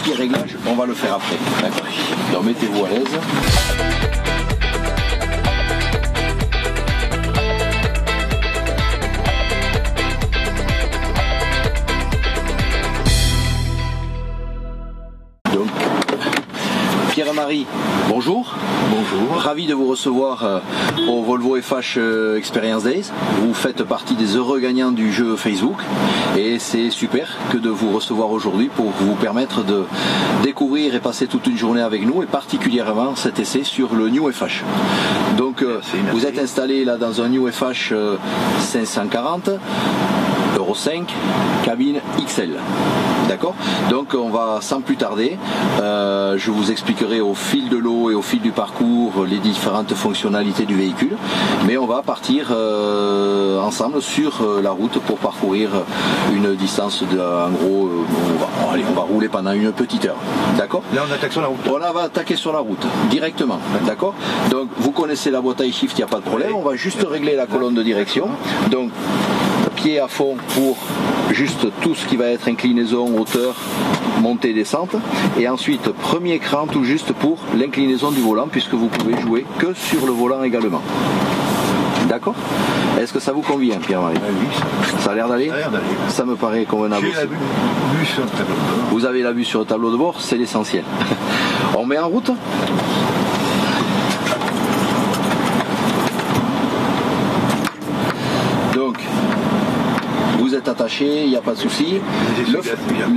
qui est réglage, on va le faire après. D'accord. Donc mettez-vous à l'aise. Pierre-Marie, bonjour. Bonjour. Ravi de vous recevoir au Volvo FH Experience Days. Vous faites partie des heureux gagnants du jeu Facebook et c'est super que de vous recevoir aujourd'hui pour vous permettre de découvrir et passer toute une journée avec nous et particulièrement cet essai sur le New FH. Donc vous êtes installé là dans un New FH 540 Euro 5 cabine XL. D'accord. Donc on va sans plus tarder, je vous expliquerai au fil de l'eau et au fil du parcours les différentes fonctionnalités du véhicule, mais on va partir ensemble sur la route pour parcourir une distance de, en gros, on va rouler pendant une petite heure. D'accord. Là on attaque sur la route. Voilà, on va attaquer sur la route directement. D'accord. Donc vous connaissez la boîte iShift, il n'y a pas de problème. On va juste régler la colonne de direction. Donc pied à fond pour juste tout ce qui va être inclinaison, hauteur, montée, descente. Et ensuite, premier cran tout juste pour l'inclinaison du volant, puisque vous pouvez jouer que sur le volant également. D'accord. Est-ce que ça vous convient, Pierre-Marie? Oui, ça a l'air d'aller? Ça me paraît convenable. J'ai la vue sur le tableau de bord. Vous avez la vue sur le tableau de bord, c'est l'essentiel. On met en route? Donc, vous êtes attaché, il n'y a pas de souci.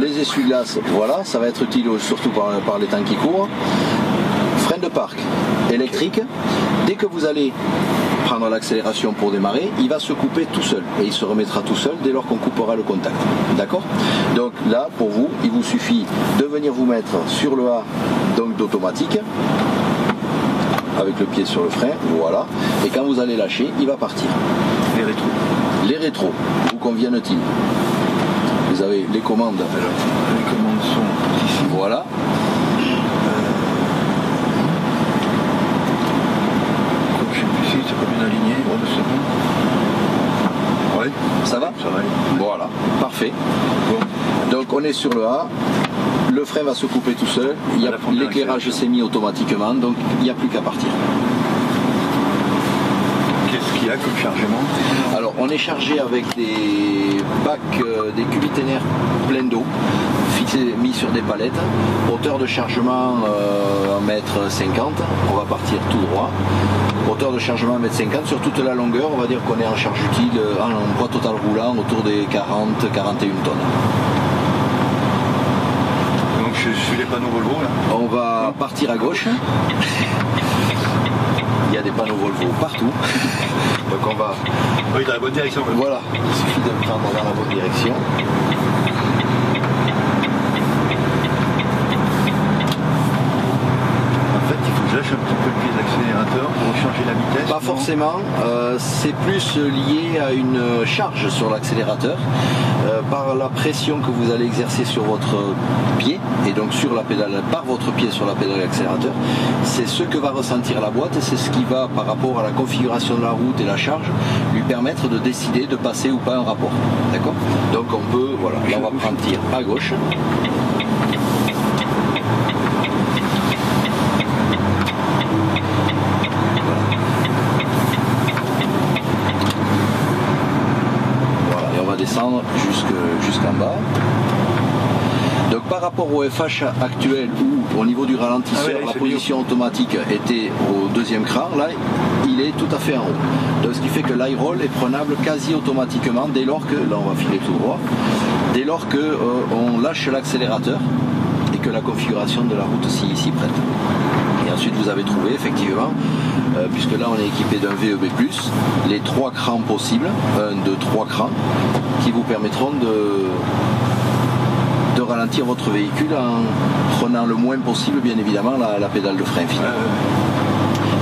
Les essuie-glaces, voilà, ça va être utile surtout par les temps qui courent. Frein de parc électrique. Dès que vous allez prendre l'accélération pour démarrer, il va se couper tout seul et il se remettra tout seul dès lors qu'on coupera le contact. D'accord. Donc là, pour vous, il vous suffit de venir vous mettre sur le A, donc d'automatique, avec le pied sur le frein, voilà. Et quand vous allez lâcher, il va partir. Les rétros. Les rétros, vous conviennent-ils? Vous avez les commandes. Alors, les commandes sont ici. Voilà. Je sais plus si c'est pas bien aligné. Ouais. Ça va? Ça va. Voilà, parfait. Bon. Donc on est sur le A. Le frein va se couper tout seul. L'éclairage s'est mis automatiquement, donc il n'y a plus qu'à partir. Qu'est-ce qu'il y a comme chargement? Alors on est chargé avec des bacs, des cubiténaires pleins d'eau, mis sur des palettes. Hauteur de chargement 1,50 m, on va partir tout droit. Hauteur de chargement 1,50 m sur toute la longueur, on va dire qu'on est en charge utile, en poids total roulant autour des 40-41 tonnes. Donc je suis les panneaux Volvo là. On va partir à gauche. Il y a des panneaux Volvo partout. Donc on va... Oui, dans la bonne direction. Voilà, il suffit de prendre dans la bonne direction. En fait, il faut que je lâche un petit peu le pied de l'accélérateur pour changer la vitesse. Pas forcément, c'est plus lié à une charge sur l'accélérateur. Par la pression que vous allez exercer sur votre pied et donc sur la pédale, par votre pied sur la pédale d'accélérateur, c'est ce que va ressentir la boîte et c'est ce qui va, par rapport à la configuration de la route et la charge, lui permettre de décider de passer ou pas un rapport. D'accord. Donc on peut, voilà, là on va prendre tir à gauche. Descendre jusqu'en bas. Donc par rapport au FH actuel où au niveau du ralentisseur la position automatique était au deuxième cran, là il est tout à fait en haut. Donc ce qui fait que l'high-roll est prenable quasi automatiquement dès lors que, là on va filer tout droit, dès lors que on lâche l'accélérateur et que la configuration de la route s'y prête. Et ensuite vous avez trouvé effectivement, puisque là on est équipé d'un VEB+, les 3 crans possibles, 1, 2, 3 crans, qui vous permettront de ralentir votre véhicule en prenant le moins possible bien évidemment la pédale de frein finale.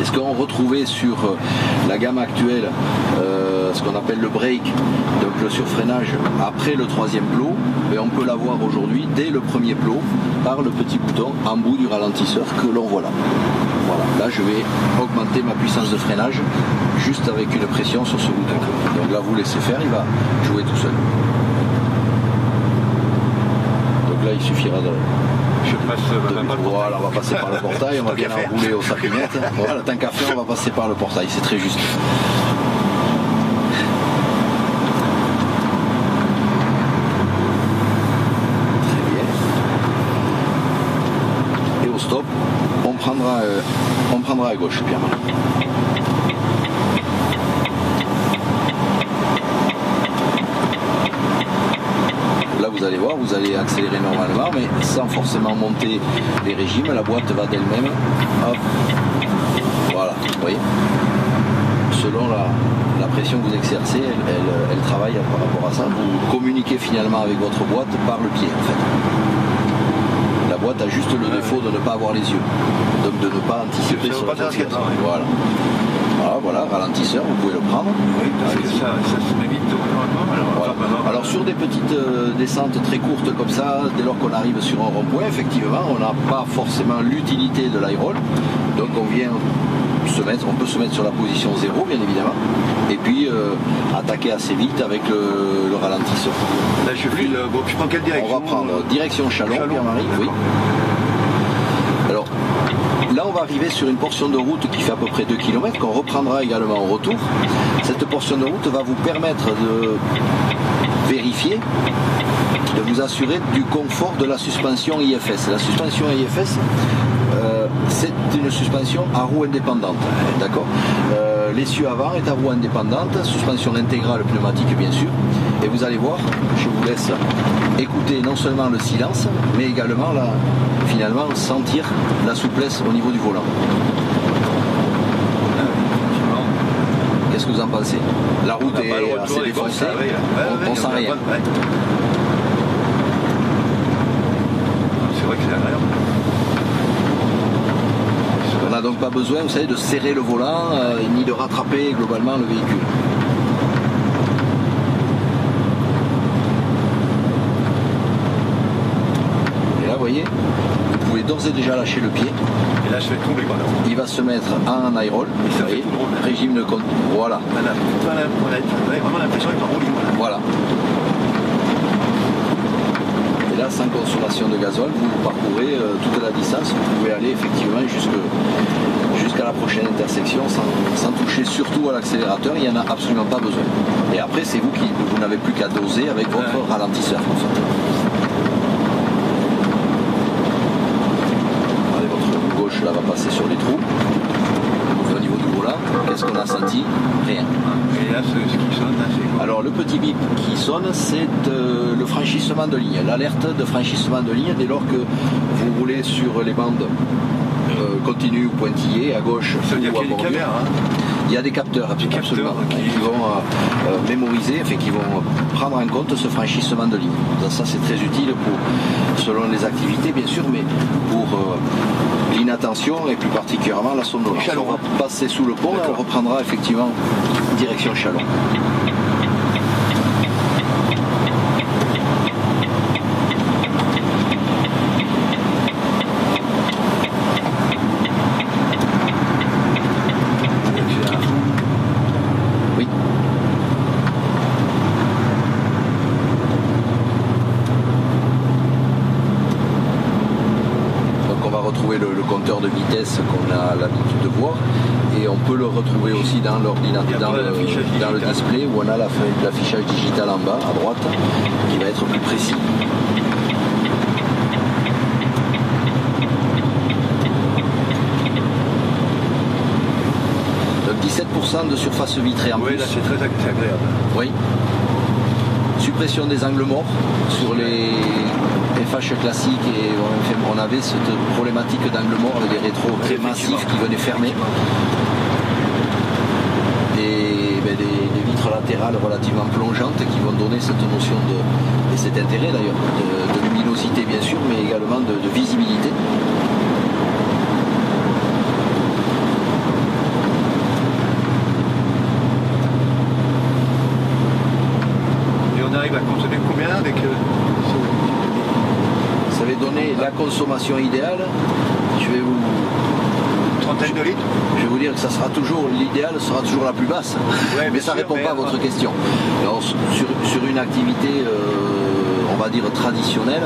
Et ce qu'on retrouvait sur la gamme actuelle, ce qu'on appelle le brake, donc le surfreinage après le 3e plot, et on peut l'avoir aujourd'hui dès le premier plot par le petit bouton en bout du ralentisseur que l'on voit là. Voilà, là je vais augmenter ma puissance de freinage juste avec une pression sur ce bouton. Donc là vous laissez faire, il va jouer tout seul. Donc là il suffira de... Voilà, on va passer par le portail, on va bien enrouler au sapinette. Voilà, tant qu'à faire, on va passer par le portail, c'est très juste. Très bien. Et au stop, on prendra à gauche, Pierre-Marie. Là, vous allez voir, vous allez accélérer normalement, mais sans forcément monter les régimes. La boîte va d'elle-même. Hop. Voilà, vous voyez. Selon la pression que vous exercez, elle travaille par rapport à ça. Vous communiquez finalement avec votre boîte par le pied, en fait. La boîte a juste le défaut de ne pas avoir les yeux, donc de ne pas anticiper sur la translation. Voilà. Voilà, ralentisseur, vous pouvez le prendre. Oui, parce que ça se met vite voilà. Alors sur des petites descentes très courtes comme ça, dès lors qu'on arrive sur un rond-point, effectivement, on n'a pas forcément l'utilité de l'high-roll. Donc on peut se mettre sur la position 0, bien évidemment, et puis attaquer assez vite avec le ralentisseur. Là je prends quelle direction? On va prendre direction Chalon. Pierre-Marie, oui. Alors, là, on va arriver sur une portion de route qui fait à peu près 2 km, qu'on reprendra également au retour. Cette portion de route va vous permettre de vérifier, de vous assurer du confort de la suspension IFS. La suspension IFS, c'est une suspension à roue indépendante, d'accord. L'essieu avant est à roue indépendante, suspension intégrale pneumatique bien sûr, et vous allez voir, je vous laisse écouter non seulement le silence, mais également finalement sentir la souplesse au niveau du volant. Qu'est-ce que vous en pensez? La route est assez défoncée, on sent rien. C'est vrai que c'est agréable. On n'a donc pas besoin, vous savez, de serrer le volant, ni de rattraper globalement le véhicule. Et là, vous voyez, vous pouvez d'ores et déjà lâcher le pied. Et là, je fais tomber. Voilà. Il va se mettre en high roll. Et ça fait tout drôle. Régime de compte. Voilà. On a vraiment l'impression d'être en roulis. Voilà. Et là, sans consommation de gasoil, vous parcourez toute la distance. Vous pouvez aller effectivement jusqu'à la prochaine intersection sans toucher surtout à l'accélérateur. Il n'y en a absolument pas besoin. Et après, c'est vous n'avez plus qu'à doser avec votre ralentisseur. En fait. Allez, votre gauche là va passer sur les trous. Au niveau du volant, qu'est-ce qu'on a senti? Rien. Et là, ce qui sonne, c'est quoi? Alors le petit bip qui sonne, c'est le franchissement de ligne, l'alerte de franchissement de ligne dès lors que vous roulez sur les bandes continues ou pointillées, à gauche ou à bordure. Il y a des capteurs, absolument, qui vont mémoriser, qui vont prendre en compte ce franchissement de ligne. Ça c'est très utile selon les activités bien sûr, mais pour l'inattention et plus particulièrement la somnolence. On va passer sous le pont et on reprendra effectivement direction Chalon. Le compteur de vitesse qu'on a l'habitude de voir, et on peut le retrouver aussi dans l'ordinateur, dans le display où on a l'affichage digital en bas à droite qui va être plus précis. Donc 17% de surface vitrée en plus. Oui, là c'est très agréable. Oui. Suppression des angles morts sur les FH classiques, et on avait cette problématique d'angle mort avec des rétros très massifs qui venaient fermer. Des vitres latérales relativement plongeantes qui vont donner cette notion et cet intérêt d'ailleurs, de luminosité bien sûr, mais également de visibilité. À consommer combien avec ça va donner la consommation idéale. Je vais vous... Une trentaine de litres. Je vais vous dire que ça sera toujours, l'idéal sera toujours la plus basse. Ouais, mais ça ne répond pas à votre question. Alors, sur une activité, on on va dire traditionnelle,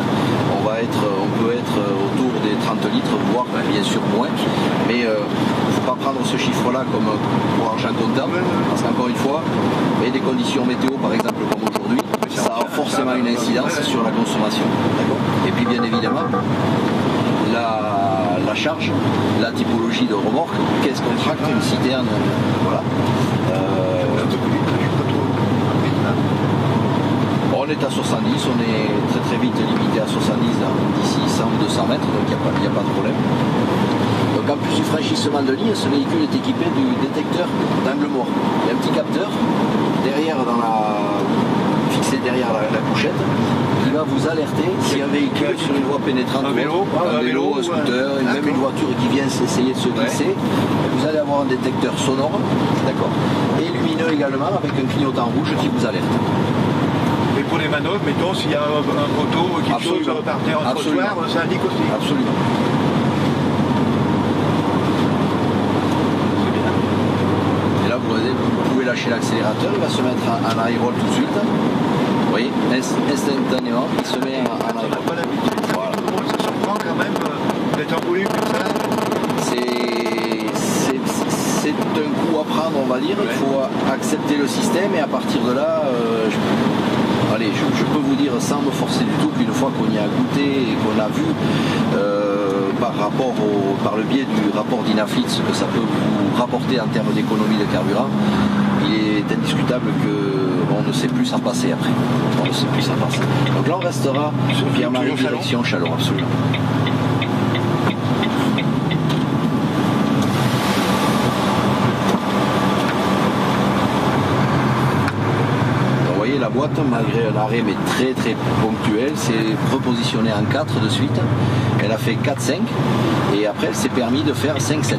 on peut être autour des 30 litres, voire bien sûr moins. Mais il ne faut pas prendre ce chiffre-là comme pour argent comptable, parce qu'encore une fois, et des conditions météo par exemple comme aujourd'hui, ça a forcément une incidence sur la consommation. Et puis bien évidemment, la charge, la typologie de remorque, qu'est-ce qu'on tracte, une citerne, voilà. On est à 70, on est très très vite limité à 70 d'ici 100 ou 200 mètres, donc il n'y a pas de problème. Donc en plus du franchissement de ligne, ce véhicule est équipé du détecteur d'angle mort. Il y a un petit capteur derrière fixé derrière la couchette qui va vous alerter si un véhicule sur une voie pénétrante, un vélo, un scooter, même une voiture qui vient essayer de se glisser, vous allez avoir un détecteur sonore, d'accord, et lumineux également avec un clignotant rouge qui vous alerte. Et pour les manœuvres, mettons, s'il y a un poteau qui saute sur le parterre en trottoir, ça indique aussi. Absolument. Et là, vous pouvez lâcher l'accélérateur, il va se mettre en high-roll tout de suite. Vous voyez, instantanément, il se met en high-roll. On n'a pas l'habitude, ça surprend quand même d'être en volume comme ça. C'est un coup à prendre, on va dire. Il faut accepter le système et à partir de là, je peux vous dire sans me forcer du tout qu'une fois qu'on y a goûté et qu'on a vu par le biais du rapport d'Inaflit ce que ça peut vous rapporter en termes d'économie de carburant, il est indiscutable qu'on ne sait plus s'en passer après. On ne sait plus s'en passer. Donc là on restera sur Pierre-Marie direction Châlons, absolument. La boîte, malgré un arrêt mais très très ponctuel, s'est repositionnée en 4 de suite. Elle a fait 4-5 et après elle s'est permis de faire 5-7,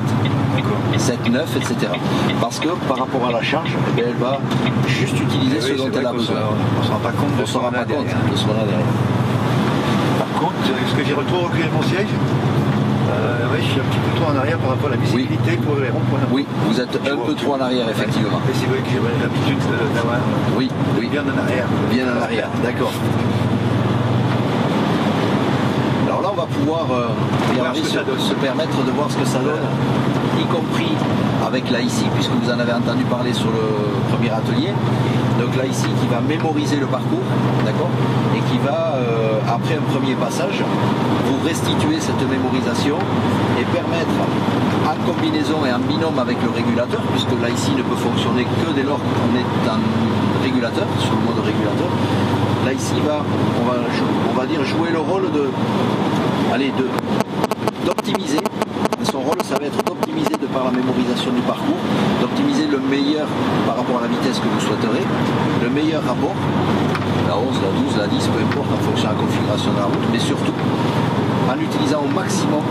7-9, etc. Parce que par rapport à la charge, elle va juste utiliser ce dont elle a besoin. On ne se rend pas compte de ce qu'on a derrière. Par contre, est-ce que j'ai retour reculer mon siège? Oui, je suis un petit peu trop en arrière par rapport à la visibilité pour les ronds-points. Oui, vous êtes un peu trop en arrière, effectivement. Et c'est vrai que j'ai l'habitude d'avoir bien en arrière. Bien en arrière, d'accord. Alors là, on va pouvoir se permettre de voir ce que ça donne, y compris avec l'AIC, puisque vous en avez entendu parler sur le premier atelier. Donc là ici qui va mémoriser le parcours, d'accord, et qui va, après un premier passage, vous restituer cette mémorisation et permettre, en combinaison et en binôme avec le régulateur, puisque là ici ne peut fonctionner que dès lors qu'on est en régulateur, sur le mode régulateur, là ici on va dire jouer le rôle d'optimiser. Son rôle, ça va être d'optimiser de par la mémorisation du parcours, d'optimiser le meilleur par rapport à la vitesse que vous souhaiterez, le meilleur rapport, la 11, la 12, la 10, peu importe en fonction de la configuration de la route, mais surtout en utilisant au maximum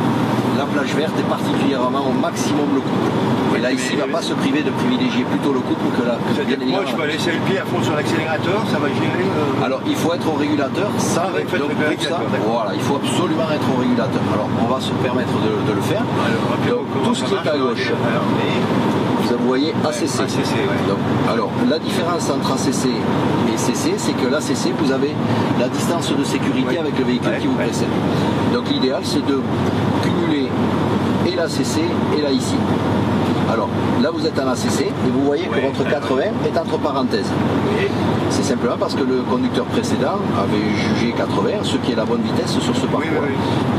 la plage verte et particulièrement au maximum le couple. Et là ici, il ne va pas se priver de privilégier plutôt le couple que la... Moi, je vais laisser le pied à fond sur l'accélérateur, ça va gérer... Alors, il faut être au régulateur, ça, voilà, il faut absolument être au régulateur. Alors, on va se permettre de le faire. Donc, tout ce qui est à gauche, vous voyez ACC. Donc, alors, la différence entre ACC et CC, c'est que l'ACC, vous avez la distance de sécurité avec le véhicule qui vous précède. Donc, l'idéal, c'est de cumuler et l'ACC et l'AIC. Alors, là vous êtes en ACC et vous voyez que votre 80 est entre parenthèses. C'est simplement parce que le conducteur précédent avait jugé 80, ce qui est la bonne vitesse sur ce parcours.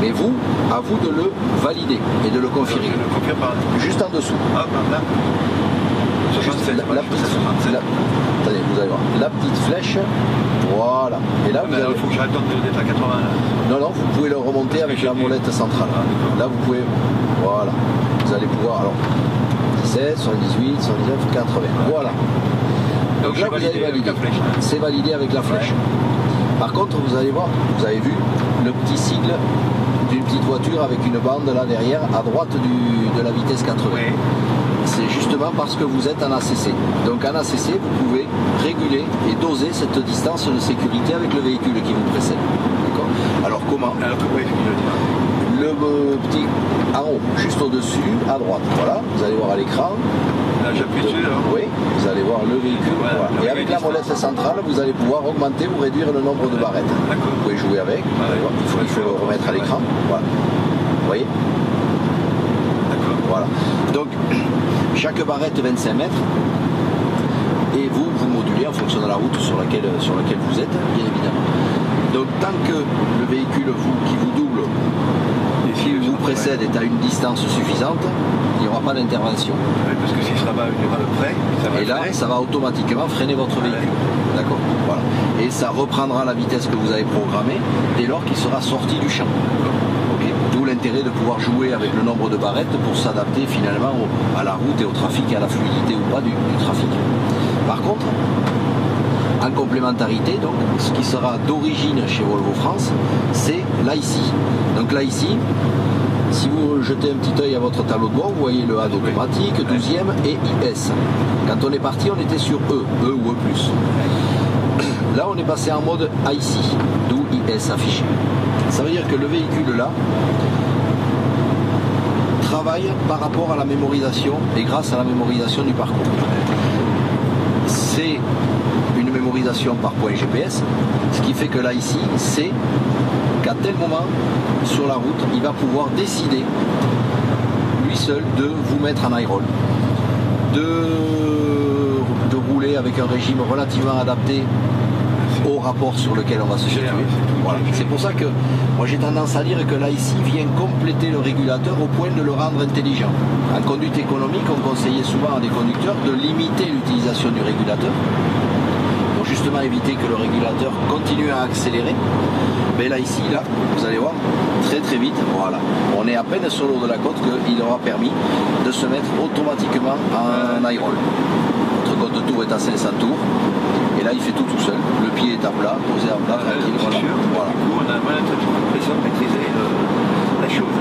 Mais vous, à vous de le valider et de le confirmer. Juste en dessous. Attendez, vous allez voir. La petite flèche, voilà. Et là, vous allez... Il faut que j'attende d'être à 80. Non, vous pouvez le remonter avec la molette centrale. Là, vous pouvez... Voilà. Vous allez pouvoir... Alors, 17, 78, 79, 80. Voilà. Donc là, vous allez valider. C'est validé avec la flèche. Par contre, vous allez voir, vous avez vu le petit sigle d'une petite voiture avec une bande là derrière, à droite de la vitesse 80. C'est justement parce que vous êtes en ACC. Donc en ACC, vous pouvez réguler et doser cette distance de sécurité avec le véhicule qui vous précède. Alors comment? Le petit en haut, juste au-dessus, à droite. Voilà, vous allez voir à l'écran. Là, j'appuie dessus, là. Oui, vous allez voir le véhicule. Voilà. Et avec la molette centrale, vous allez pouvoir augmenter ou réduire le nombre de barrettes. Vous pouvez jouer avec. Il faut le remettre à l'écran. Voilà. Vous voyez? Voilà. Donc, chaque barrette 25 mètres. Et vous modulez en fonction de la route sur laquelle vous êtes, bien évidemment. Donc, tant que le véhicule qui vous double et qui vous précède est à une distance suffisante, il n'y aura pas d'intervention. Oui, parce que s'il sera pas près, ça va. Et là, ça va automatiquement freiner votre véhicule. D'accord. Voilà. Et ça reprendra la vitesse que vous avez programmée dès lors qu'il sera sorti du champ. D'où l'intérêt de pouvoir jouer avec le nombre de barrettes pour s'adapter finalement à la route et au trafic et à la fluidité ou pas du trafic. Par contre, en complémentarité, donc, ce qui sera d'origine chez Volvo France, c'est l'IC. Donc l'IC, si vous jetez un petit œil à votre tableau de bord, vous voyez le HAD automatique, 12e et IS. Quand on est parti, on était sur E ou E+. Là, on est passé en mode IC, d'où IS affiché. Ça veut dire que le véhicule là travaille par rapport à la mémorisation et grâce à la mémorisation du parcours. C'est une mémorisation par point GPS, ce qui fait que là ici, c'est qu'à tel moment sur la route, il va pouvoir décider lui seul de vous mettre en high roll, de rouler avec un régime relativement adapté au rapport sur lequel on va se situer. Voilà. C'est pour ça que moi j'ai tendance à dire que là ici vient compléter le régulateur au point de le rendre intelligent. En conduite économique, on conseillait souvent à des conducteurs de limiter l'utilisation du régulateur pour justement éviter que le régulateur continue à accélérer. Mais là ici, là, vous allez voir, très très vite, voilà. On est à peine sur l'eau de la côte qu'il aura permis de se mettre automatiquement en high roll. Notre côte de tour est à 500 tours. Et là, il fait tout seul. Le pied est à plat, posé à plat, tranquille. Voilà. Sûr. Voilà. Du coup, on a l'impression de maîtriser la chose.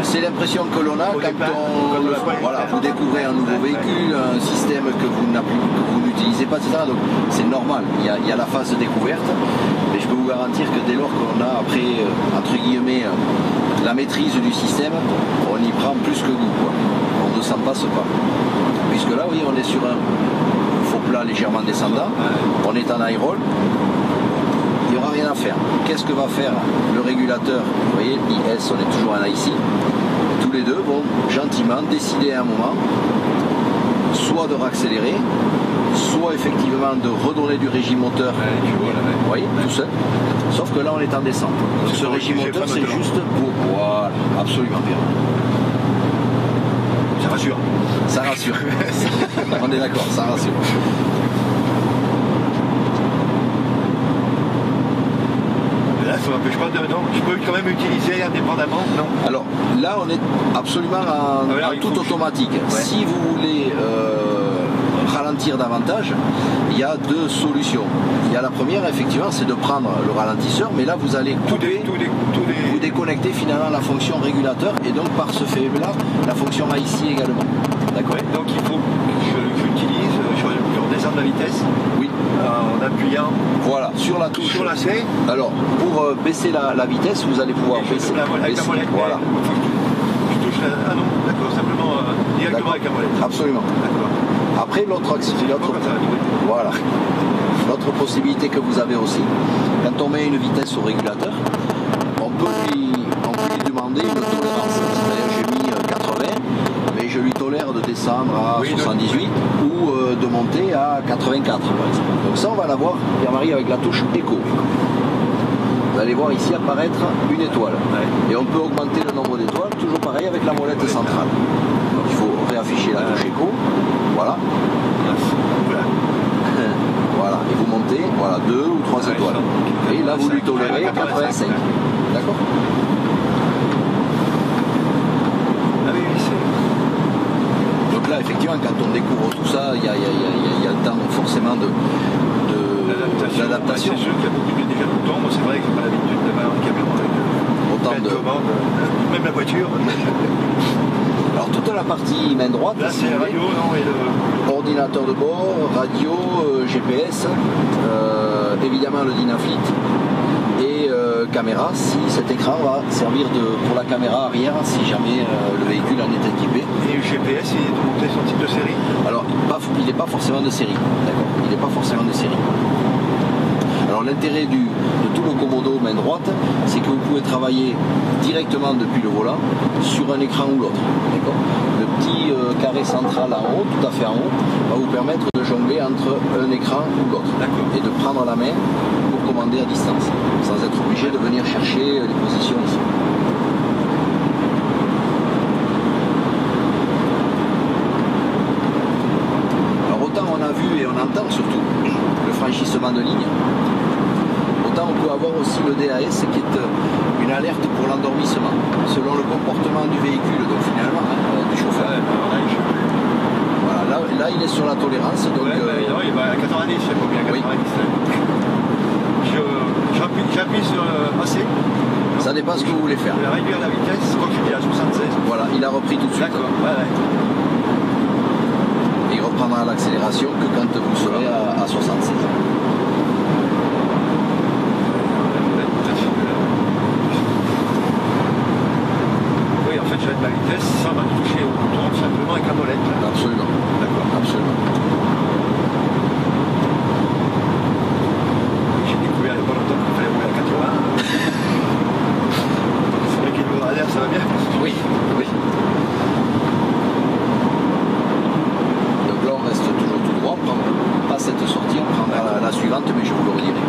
C'est l'impression que l'on a quand vous découvrez un nouveau véhicule, un système que vous n'utilisez pas, etc. Donc c'est normal. Il y a la phase de découverte, mais je peux vous garantir que dès lors qu'on a après entre guillemets la maîtrise du système, on y prend plus que goût, quoi. On ne s'en passe pas. Puisque là, oui, on est sur un faux plat légèrement descendant, on est en high roll, il n'y aura rien à faire. Qu'est-ce que va faire le régulateur? Vous voyez, IS, on est toujours en IC. Tous les deux vont gentiment décider à un moment, soit de réaccélérer, soit effectivement de redonner du régime moteur, vous voyez, tout seul. Sauf que là, on est en descente. Donc ce régime moteur, c'est juste pour... Voilà, absolument bien. Ça rassure. Ça rassure. On est d'accord, ça rassure. Là, ça m'empêche pas de... Non, je peux quand même utiliser indépendamment, non? Alors, là, on est absolument en tout automatique. Ouais. Si vous voulez ralentir davantage, il y a deux solutions. Il y a la première, effectivement, c'est de prendre le ralentisseur, mais là, vous allez couper, vous déconnecter finalement la fonction régulateur, et donc par ce fait-là, la fonction IC également. D'accord. Ouais, donc il faut que j'utilise, je redescends la vitesse. Oui. En appuyant. Voilà, sur la touche. Sur la C. Alors, pour baisser la vitesse, vous allez pouvoir baisser. Avec la molette. Voilà. Je touche la... Ah non, d'accord, simplement directement avec la molette. Absolument. D'accord. Après, l'autre voilà. L'autre possibilité que vous avez aussi, quand on met une vitesse au régulateur, on peut lui demander une tolérance. C'est-à-dire, j'ai mis 80, mais je lui tolère de descendre à 78 ou de monter à 84, par exemple. Donc ça, on va l'avoir, Pierre-Marie, avec la touche écho. Vous allez voir ici apparaître une étoile. Et on peut augmenter le nombre d'étoiles, toujours pareil avec la molette centrale. Donc il faut réafficher la touche écho. Voilà. Voilà. Et vous montez, voilà, 2 ou 3 étoiles. Et là, vous lui tolérez 85. D'accord? Donc là, effectivement, quand on découvre tout ça, il y a le temps forcément d'adaptation. C'est sûr qu'il y a beaucoup de déjà longtemps. Moi, c'est vrai que j'ai pas l'habitude d'avoir un camion avec autant de commandes, même la voiture. Alors toute la partie main droite, là c'est radio, non, et le... ordinateur de bord, radio, GPS, évidemment le Dynafleet et caméra, si cet écran va servir pour la caméra arrière si jamais le véhicule en est équipé. Et le GPS, il est monté sur type de série? Alors, il n'est pas forcément de série, d'accord. Il n'est pas forcément de série. Alors l'intérêt de tout le Komodo main droite, c'est que vous pouvez travailler directement depuis le volant sur un écran ou l'autre. Le petit carré central en haut, tout à fait en haut, va vous permettre de jongler entre un écran ou l'autre et de prendre la main pour commander à distance, sans être obligé de venir chercher les positions ici. Alors autant on a vu et on entend surtout le franchissement de ligne, autant on peut avoir aussi le DAS qui est une alerte pour l'endormissement selon le comportement du véhicule, donc finalement du chauffeur. Voilà, là il est sur la tolérance, donc non, il va à 90, c'est pas bien 90. Oui. J'appuie sur AC. Ça dépend ce que vous voulez faire. Je vais réduire la vitesse, quand je dis à 76. Voilà, il a repris tout de suite. D'accord, ouais. Et il reprendra l'accélération que quand vous serez à 76. Oui, en fait, je vais mettre ma vitesse sans toucher au bouton, simplement avec la molette. Absolument. D'accord. Absolument. J'ai découvert il n'y a pas longtemps qu'il fallait rouler à 80. C'est vrai qu'il nous a l'air, ça va bien. Oui, oui. Donc là, on reste toujours tout droit. On prend pas cette sortie, on prendra la suivante, mais je vous le redirai.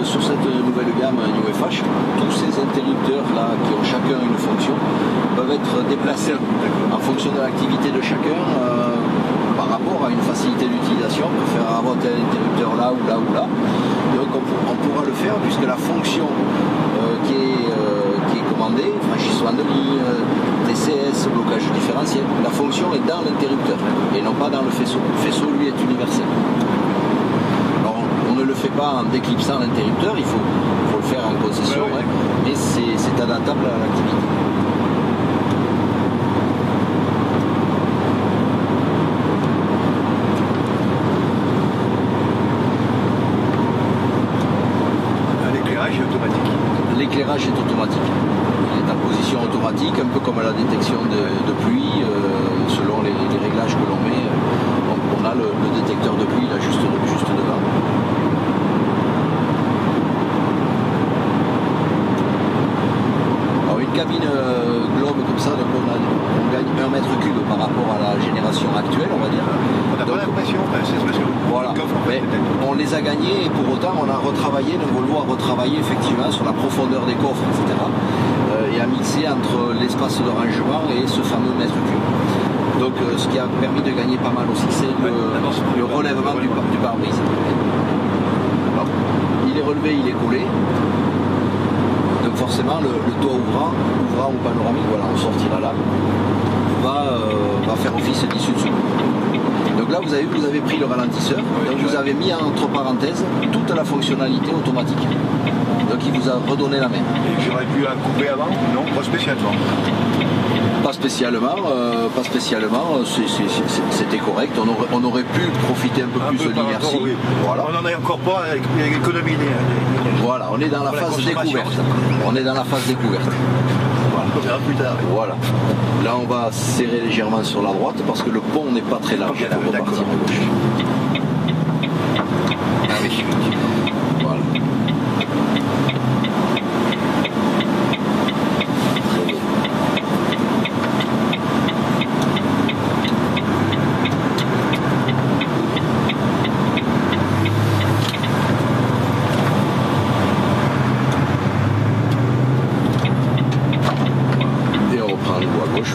Sur cette nouvelle gamme New FH, tous ces interrupteurs là qui ont chacun une fonction peuvent être déplacés en fonction de l'activité de chacun par rapport à une facilité d'utilisation. On peut faire avoir tel interrupteur là ou là ou là. Donc on pourra le faire puisque la fonction qui est commandée, franchissement de ligne, TCS, blocage différentiel, la fonction est dans l'interrupteur et non pas dans le faisceau. Le faisceau lui est universel. On ne le fait pas en déclipsant l'interrupteur, il faut le faire en concession, ouais. Mais c'est adaptable à l'activité. L'éclairage est automatique. L'éclairage est automatique. Il est en position automatique, un peu comme à la détection de pluie, selon les réglages que l'on met. On a le détecteur de pluie là juste devant. Cabine globe comme ça, donc on gagne 1 mètre cube par rapport à la génération actuelle, on va dire. On n'a pas l'impression, c'est parce que voilà. Mais on les a gagnés et pour autant on a retravaillé, le Volvo a retravaillé effectivement sur la profondeur des coffres, etc. Et a mixé entre l'espace de rangement et ce fameux mètre cube. Donc ce qui a permis de gagner pas mal aussi, c'est le relèvement du pare-brise. Il est relevé, il est collé. Donc forcément le toit ouvrant au panoramique, voilà, on sortira là, va faire office d'issue de secours. Donc là vous avez vu, vous avez pris le ralentisseur, donc vous avez mis entre parenthèses toute la fonctionnalité automatique. Donc il vous a redonné la main. Et j'aurais pu la couper avant? Non, pas spécialement. Pas spécialement, c'était correct. On aurait pu profiter un peu plus de l'inertie. Oui. Voilà. On n'en est encore pas avec l'économie. Voilà, on est dans la phase découverte. On est dans la phase découverte. Voilà, on verra plus tard. Voilà. Là, on va serrer légèrement sur la droite parce que le pont n'est pas très large pour repartir à gauche. Ah oui. Voilà.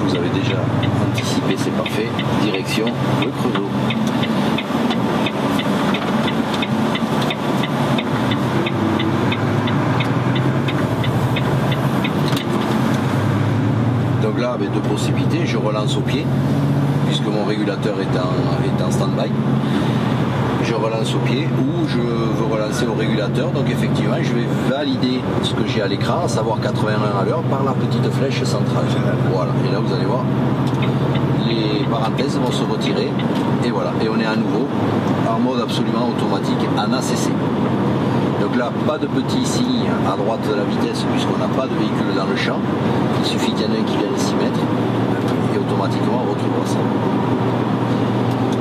Vous avez déjà anticipé, c'est parfait. Direction le Creusot. Donc là, avec deux possibilités, je relance au pied, puisque mon régulateur est en stand-by. Je relance au pied ou je veux relancer au régulateur, donc effectivement je vais valider ce que j'ai à l'écran, à savoir 81 à l'heure par la petite flèche centrale. Voilà, et là vous allez voir, les parenthèses vont se retirer et voilà, et on est à nouveau en mode absolument automatique en ACC. Donc là, pas de petits signes à droite de la vitesse puisqu'on n'a pas de véhicule dans le champ. Il suffit qu'il y en ait un qui vienne s'y mettre et automatiquement on retrouve ça.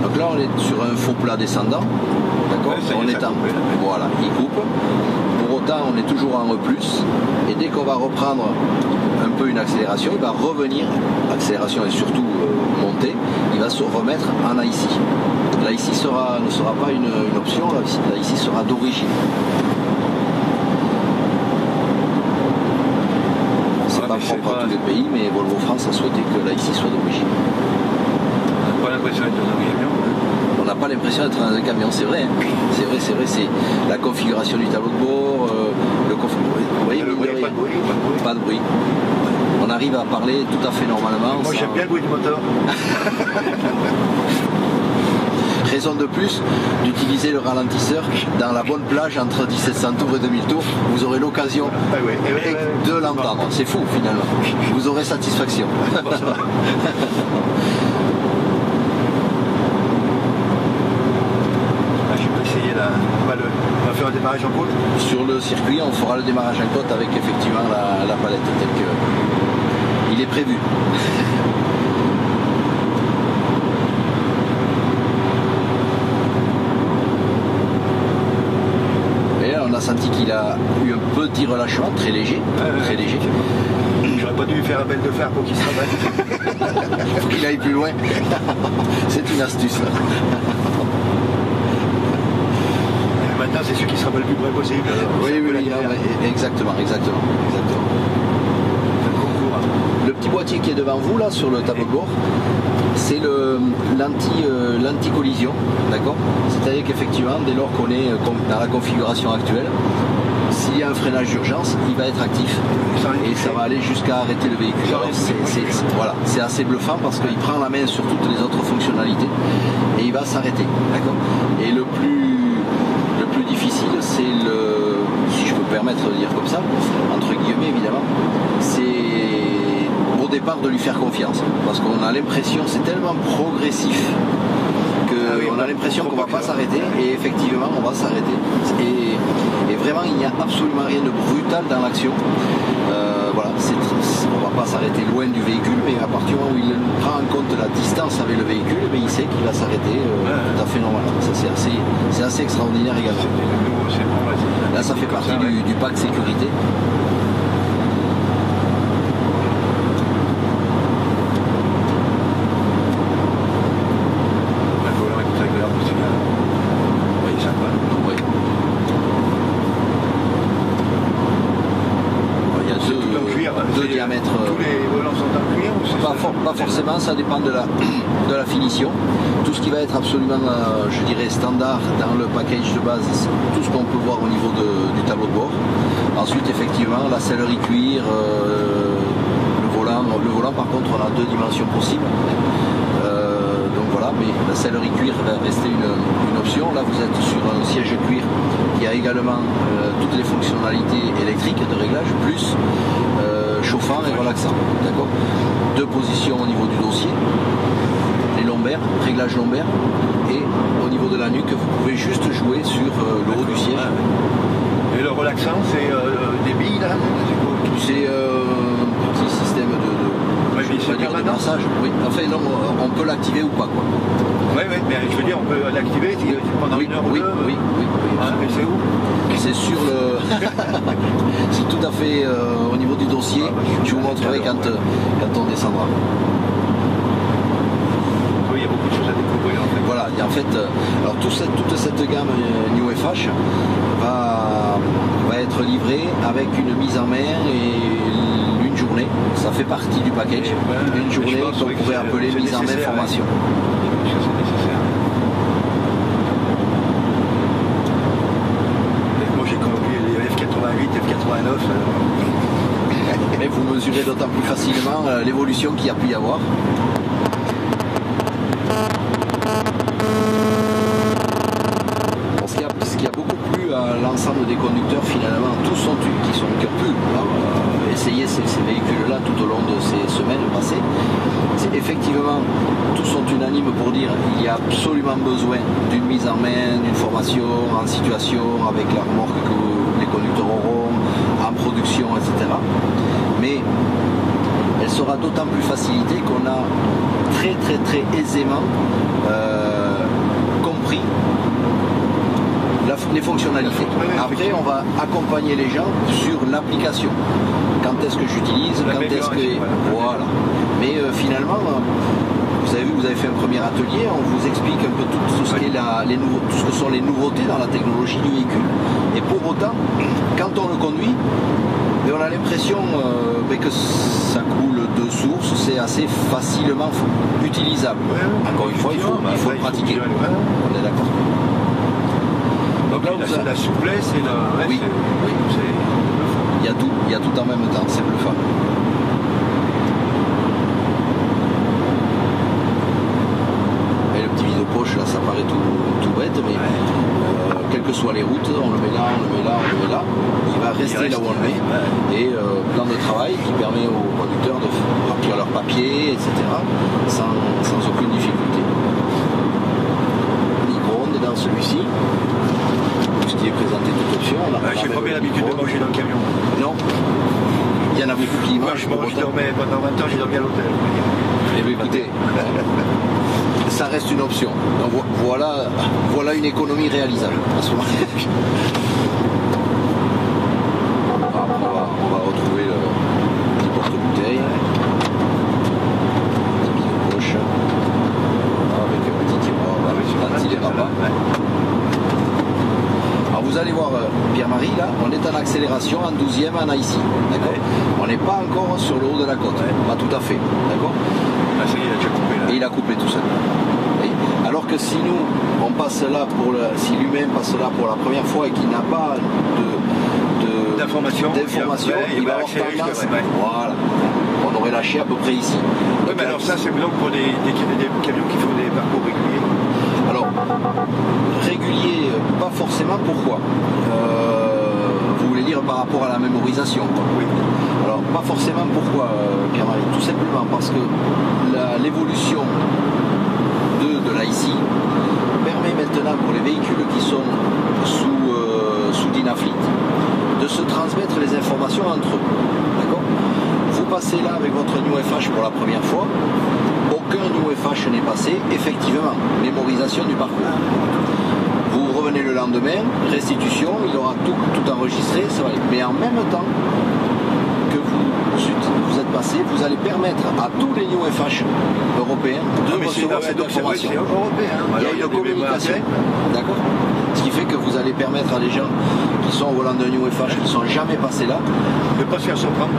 Donc là, on est sur un faux plat descendant. D'accord, on est en... Voilà, il coupe. Pour autant, on est toujours en E+. Et dès qu'on va reprendre un peu une accélération, il va revenir, accélération et surtout montée, il va se remettre en AIC. L'AIC ne sera pas une option, l'AIC sera d'origine. C'est pas propre à tous les pays, mais Volvo France a souhaité que l'AIC soit d'origine. On n'a pas l'impression d'être dans un camion. On n'a pas l'impression d'être dans un camion, c'est vrai. Hein. C'est vrai, c'est la configuration du tableau de bord, vous voyez, pas de bruit. On arrive à parler tout à fait normalement. Moi j'aime bien le bruit du moteur. Raison de plus d'utiliser le ralentisseur dans la bonne plage entre 1700 tours et 2000 tours. Vous aurez l'occasion de l'entendre. C'est fou finalement. Vous aurez satisfaction. On va faire un démarrage en côte. Sur le circuit, on fera le démarrage en côte avec effectivement la palette telle qu'il est prévu. Et là, on a senti qu'il a eu un petit relâchement, très léger. Très léger. J'aurais pas dû faire un bel de fer pour qu'il se rabatte. Pour qu'il aille plus loin. C'est une astuce. Maintenant, c'est celui qui sera le plus près possible. Oui, exactement. Le petit boîtier qui est devant vous, là, sur le tableau de bord, c'est l'anti-collision, d'accord ? C'est-à-dire qu'effectivement, dès lors qu'on est dans la configuration actuelle, s'il y a un freinage d'urgence, il va être actif et ça va aller jusqu'à arrêter le véhicule. Alors, c'est assez bluffant parce qu'il prend la main sur toutes les autres fonctionnalités et il va s'arrêter, d'accord ? Et le plus difficile, c'est si je peux me permettre de dire comme ça, entre guillemets évidemment, c'est au départ de lui faire confiance. Parce qu'on a l'impression, c'est tellement progressif qu'on a l'impression qu'on ne va pas s'arrêter et effectivement on va s'arrêter. Et vraiment il n'y a absolument rien de brutal dans l'action. Voilà, on ne va pas s'arrêter loin du véhicule, mais à partir du moment où il prend en compte la distance avec le véhicule, il sait qu'il va s'arrêter tout à fait normalement. Ça c'est assez extraordinaire également. Là ça fait partie du pack sécurité. Pas forcément, ça dépend de la finition. Tout ce qui va être absolument, je dirais, standard dans le package de base, tout ce qu'on peut voir au niveau du tableau de bord. Ensuite, effectivement, la sellerie cuir, le volant. Le volant, par contre, on a deux dimensions possibles. Donc voilà, mais la sellerie cuir va rester une option. Là, vous êtes sur un siège cuir qui a également toutes les fonctionnalités électriques de réglage, plus chauffant et relaxant. D'accord ? Deux positions au niveau du dossier, les lombaires, réglage lombaire, et au niveau de la nuque, vous pouvez juste jouer sur le haut du siège. Et le relaxant, c'est des billes là ? C'est un petit système de massage. Oui. Enfin non, on peut l'activer ou pas quoi. Oui, mais je veux dire, on peut l'activer pendant une heure ou deux. Oui. Mais c'est où ? C'est sur le... c'est tout à fait au niveau du dossier. Je vous montrerai quand on descendra. Oui, il y a beaucoup de choses à découvrir en fait. Voilà, et en fait, alors toute cette gamme New FH va être livrée avec une mise en main et une journée. Ça fait partie du package. Une journée qu'on pourrait appeler mise en main formation. Mais vous mesurez d'autant plus facilement l'évolution qu'il y a pu y avoir. Ce qui a beaucoup plu à l'ensemble des conducteurs finalement, tous ont qui ont pu essayer ces véhicules-là tout au long de ces semaines passées, c'est effectivement pour dire il y a absolument besoin d'une mise en main, d'une formation en situation avec la remorque que les conducteurs auront, en production, etc. Mais elle sera d'autant plus facilitée qu'on a très très très aisément compris les fonctionnalités. Après, on va accompagner les gens sur l'application. Quand est-ce que j'utilise, quand est-ce que... Voilà. Mais finalement, vous avez vu, vous avez fait un premier atelier, on vous explique un peu tout ce, qui est tout ce que sont les nouveautés dans la technologie du véhicule. Et pour autant, quand on le conduit, on a l'impression que ça coule de source, c'est assez facilement utilisable. Encore une fois, il faut le pratiquer. On est d'accord. Donc là, vous avez la souplesse et la... Oui, oui. Il y a tout en même temps, c'est bluffant. Et le petit vide-poche, là, ça paraît tout bête, mais quelles que soient les routes, on le met là, on le met là, on le met là, il va rester là où on le met. Et plan de travail qui permet aux conducteurs de remplir leurs papiers, etc., sans aucune difficulté. Micro-ondes dans celui-ci. Qui est présenté toute option. J'ai pas bien l'habitude de manger dans le camion. Non. Il y en a beaucoup qui mangent. Moi, je dormais pendant 20 ans, j'ai dormi à l'hôtel. Eh bien, écoutez, ça reste une option. Donc voilà une économie réalisable à ce moment. On va retrouver le petit porte-bouteille. Petit bide-poche. Avec un petit tiroir anti-dérapant. Vous allez voir Pierre-Marie, là, on est en accélération en 12e en IC, d'accord. On n'est pas encore sur le haut de la côte, pas tout à fait, d'accord. Ça y est, il a déjà coupé là. Et il a coupé tout seul. Alors que si nous, on passe là si l'humain passe là pour la première fois et qu'il n'a pas d'information, il va avoir tendance, voilà. On aurait lâché à peu près ici. Oui, mais alors ça, c'est donc pour des camions qui font des parcours réguliers. Alors, régulier, pas forcément. Pourquoi vous voulez dire par rapport à la mémorisation, quoi. Oui. Alors, pas forcément. Pourquoi, Pierre-Marie? Tout simplement parce que l'évolution de l'IC permet maintenant pour les véhicules qui sont sous Dynafleet de se transmettre les informations entre eux. D'accord? Vous passez là avec votre New FH pour la première fois. Aucun New FH n'est passé, effectivement, mémorisation du parcours. Vous revenez le lendemain, restitution, il aura tout enregistré, c'est vrai. Mais en même temps que vous êtes passé, vous allez permettre à tous les New FH européens de recevoir cette information. Il y a une communication, d'accord? Ce qui fait que vous allez permettre à des gens qui sont au volant d'un New FH, qui ne sont jamais passés là, de ne pas se faire surprendre.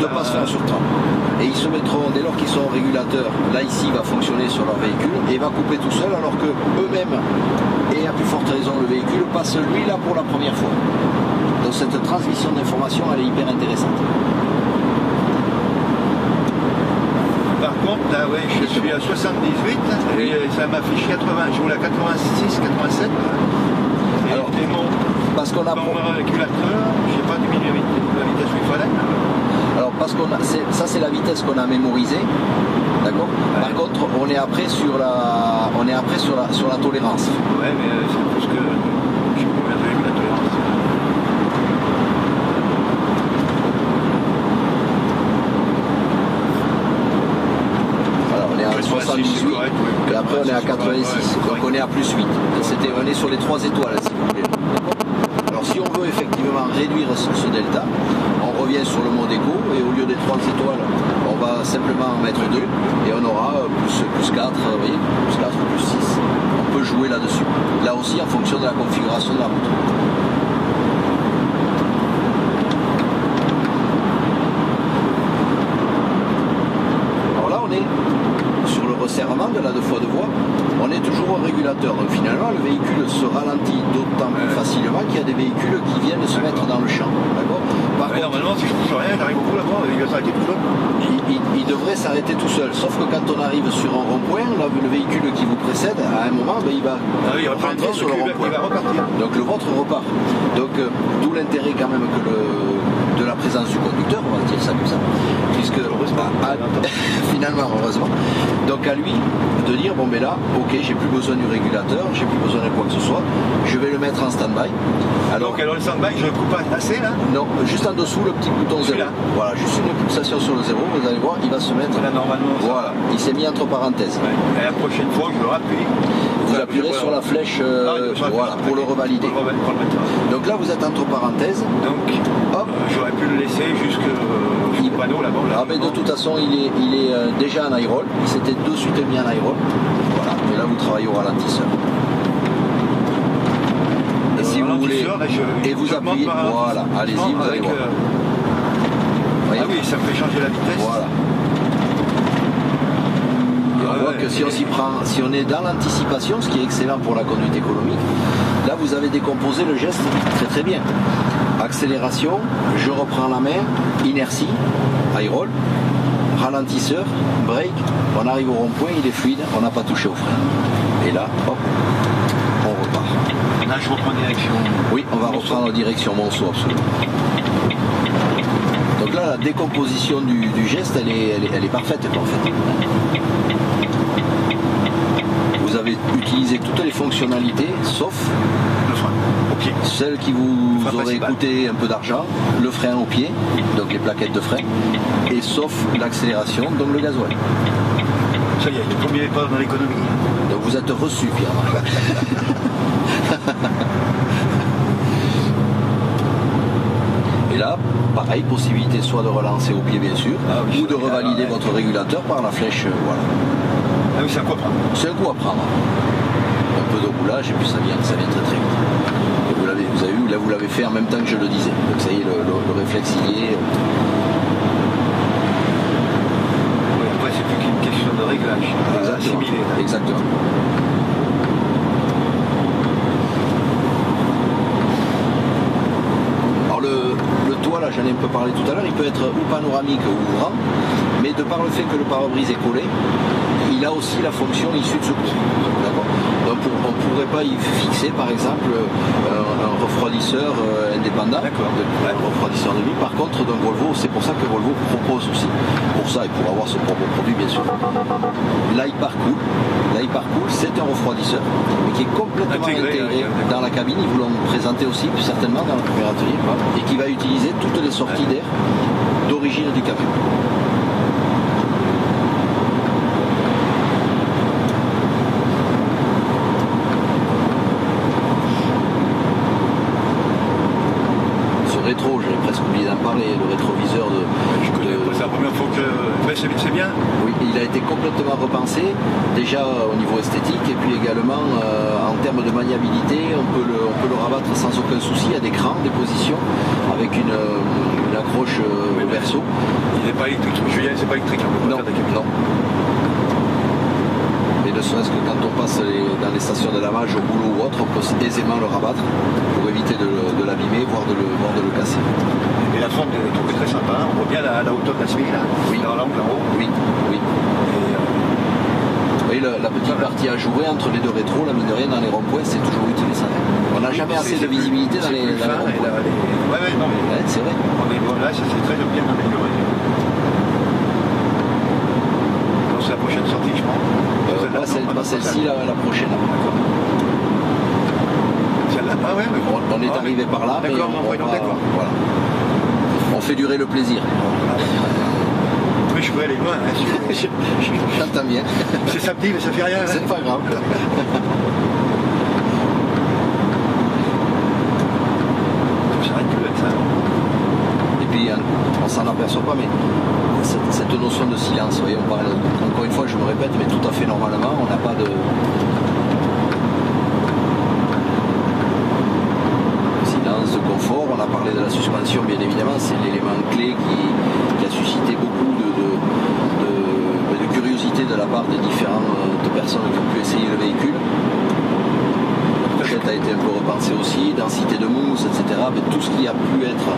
Et ils se mettront, dès lors qu'ils sont régulateurs, là ici va fonctionner sur leur véhicule et va couper tout seul, alors que eux-mêmes, et à plus forte raison le véhicule, passe lui là pour la première fois. Donc cette transmission d'information, elle est hyper intéressante. Par contre, là, ouais, je suis à 78 et ça m'affiche 80, je roule à 86, 87. Alors, parce qu'on a mon régulateur, je n'ai pas diminué la vitesse où il fallait. Alors parce ça c'est la vitesse qu'on a mémorisée, d'accord. Par contre, on est après sur la tolérance. Ouais, mais c'est parce que je sais pas combien de la tolérance. Alors on est à 78, correct, et après on est à 86, donc on est à plus 8. On est sur les 3 étoiles, si vous voulez. Alors si on veut effectivement réduire ce delta, on revient sur le mode éco et au lieu des 3 étoiles, on va simplement en mettre 2 et on aura plus 4, vous voyez, plus 4 ou plus 6. On peut jouer là-dessus. Là aussi en fonction de la configuration de la route. Alors là on est sur le resserrement de la 2x2 voies, on est toujours au régulateur. Donc finalement le véhicule se ralentit d'autant plus facilement qu'il y a des véhicules qui viennent se mettre dans le champ. D'accord. Normalement, si je ne touche rien, j'arrive au bout là-bas, il va s'arrêter tout seul. Il devrait s'arrêter tout seul, sauf que quand on arrive sur un rond-point, là, le véhicule qui vous précède, à un moment, il va rentrer sur le rond-point. Il va repartir. Donc le vôtre repart. Donc d'où l'intérêt quand même de la la présence du conducteur, on va dire ça comme ça, puisque finalement, heureusement. Donc à lui de dire, bon ben là, ok, j'ai plus besoin du régulateur, j'ai plus besoin de quoi que ce soit, je vais le mettre en stand-by. Alors le stand-by, je ne le coupe pas assez là? Non, juste en dessous le petit bouton 0. Voilà, juste une pulsation sur le 0, vous allez voir, il va se mettre. Là, normalement. Voilà, il s'est mis entre parenthèses. Ouais. Et la prochaine fois, je le rappuie. Vous appuierez sur la flèche voilà, pour le revalider. Donc là, vous êtes entre parenthèses. Donc, hop, j'aurais pu le laisser jusqu'au panneau là-bas. Ah ben de toute façon, il est déjà en high roll. Il s'était de suite mis en high roll. Voilà, et là, vous travaillez au ralentisseur. Et si vous voulez, et vous appuyez, voilà, allez-y, vous allez voir. Ah oui, ça me fait changer la vitesse. Voilà. On voit que si on s'y prend, si on est dans l'anticipation, ce qui est excellent pour la conduite économique, là vous avez décomposé le geste très très bien. Accélération, je reprends la main, inertie, high roll, ralentisseur, break, on arrive au rond-point, il est fluide, on n'a pas touché au frein. Et là, hop, on repart. Là je reprends direction. Oui, on va reprendre direction Monceau, absolument. Donc là, la décomposition du geste, elle est parfaite en fait. Vous avez utilisé toutes les fonctionnalités, sauf le frein au pied. Celles qui vous auraient coûté un peu d'argent, le frein au pied, donc les plaquettes de frein, et sauf l'accélération, donc le gasoil. Ça y est, le premier pas dans l'économie. Donc vous êtes reçu, Pierre-Marc. Et là, pareil, possibilité soit de relancer au pied bien sûr, ou de revalider votre régulateur par la flèche, voilà. Ah oui, c'est un coup à prendre. C'est un coup à prendre. Un peu de roulage et puis ça vient très très vite. Et vous avez vu, là vous l'avez fait en même temps que je le disais. Donc ça y est, le réflexe y est. Oui, après c'est plus qu'une question de réglage. Exactement. Exactement. Alors le toit, là j'en ai un peu parlé tout à l'heure, il peut être ou panoramique ou ouvrant, mais de par le fait que le pare-brise est collé, il a aussi la fonction issue de secours. Donc on ne pourrait pas y fixer par exemple un refroidisseur indépendant, un refroidisseur de nuit. Par contre, d'un Volvo, c'est pour ça que Volvo propose aussi, pour ça et pour avoir son propre produit bien sûr, l'Hypercool. L'Hypercool, c'est un refroidisseur, mais qui est complètement intégré dans la cabine. Ils vous l'ont présenté aussi certainement dans le premier atelier, et qui va utiliser toutes les sorties d'air d'origine du camion. Rétro, j'ai presque oublié d'en parler, le rétroviseur de... Je connais pas, c'est la première fois que... Mais c'est bien. Oui, il a été complètement repensé, déjà au niveau esthétique, et puis également en termes de maniabilité, on peut le rabattre sans aucun souci à des crans, des positions, avec une accroche au berceau. Il n'est pas électrique, c'est pas électrique. Non, non. Et ne serait-ce que quand on passe dans les stations de lavage au boulot ou autre, on peut aisément le rabattre pour éviter de l'abîmer, voire de le casser. Et la forme est très sympa, on voit bien la hauteur de la semille là, oui. Dans l'angle en haut. Oui, oui. Et la petite partie à jouer entre les deux rétros, la mine de rien, dans les ronds-points, c'est toujours utile ça. On n'a jamais assez de visibilité dans les ronds-points. Oui, non, mais c'est vrai. Là, ça s'est très bien amélioré. C'est la prochaine sortie, je pense. Pas celle-ci, la prochaine. D'accord. Celle-là, ah ouais, mais on est arrivé par là, mais d'accord. Voilà. On fait durer le plaisir. Mais je peux aller loin, hein, j'entends bien. C'est samedi, mais ça fait rien. C'est pas grave. Ça s'arrête plus avec ça. Et puis, on s'en aperçoit pas, mais cette notion de silence, vous voyez, on parle, encore une fois, je me répète, mais tout à fait normalement, on n'a pas de silence, de confort. On a parlé de la suspension, bien évidemment, c'est l'élément clé qui a suscité beaucoup de curiosité de la part des différentes personnes qui ont pu essayer le véhicule. La pochette a été un peu repensée aussi, densité de mousse, etc. Mais tout ce qui a pu être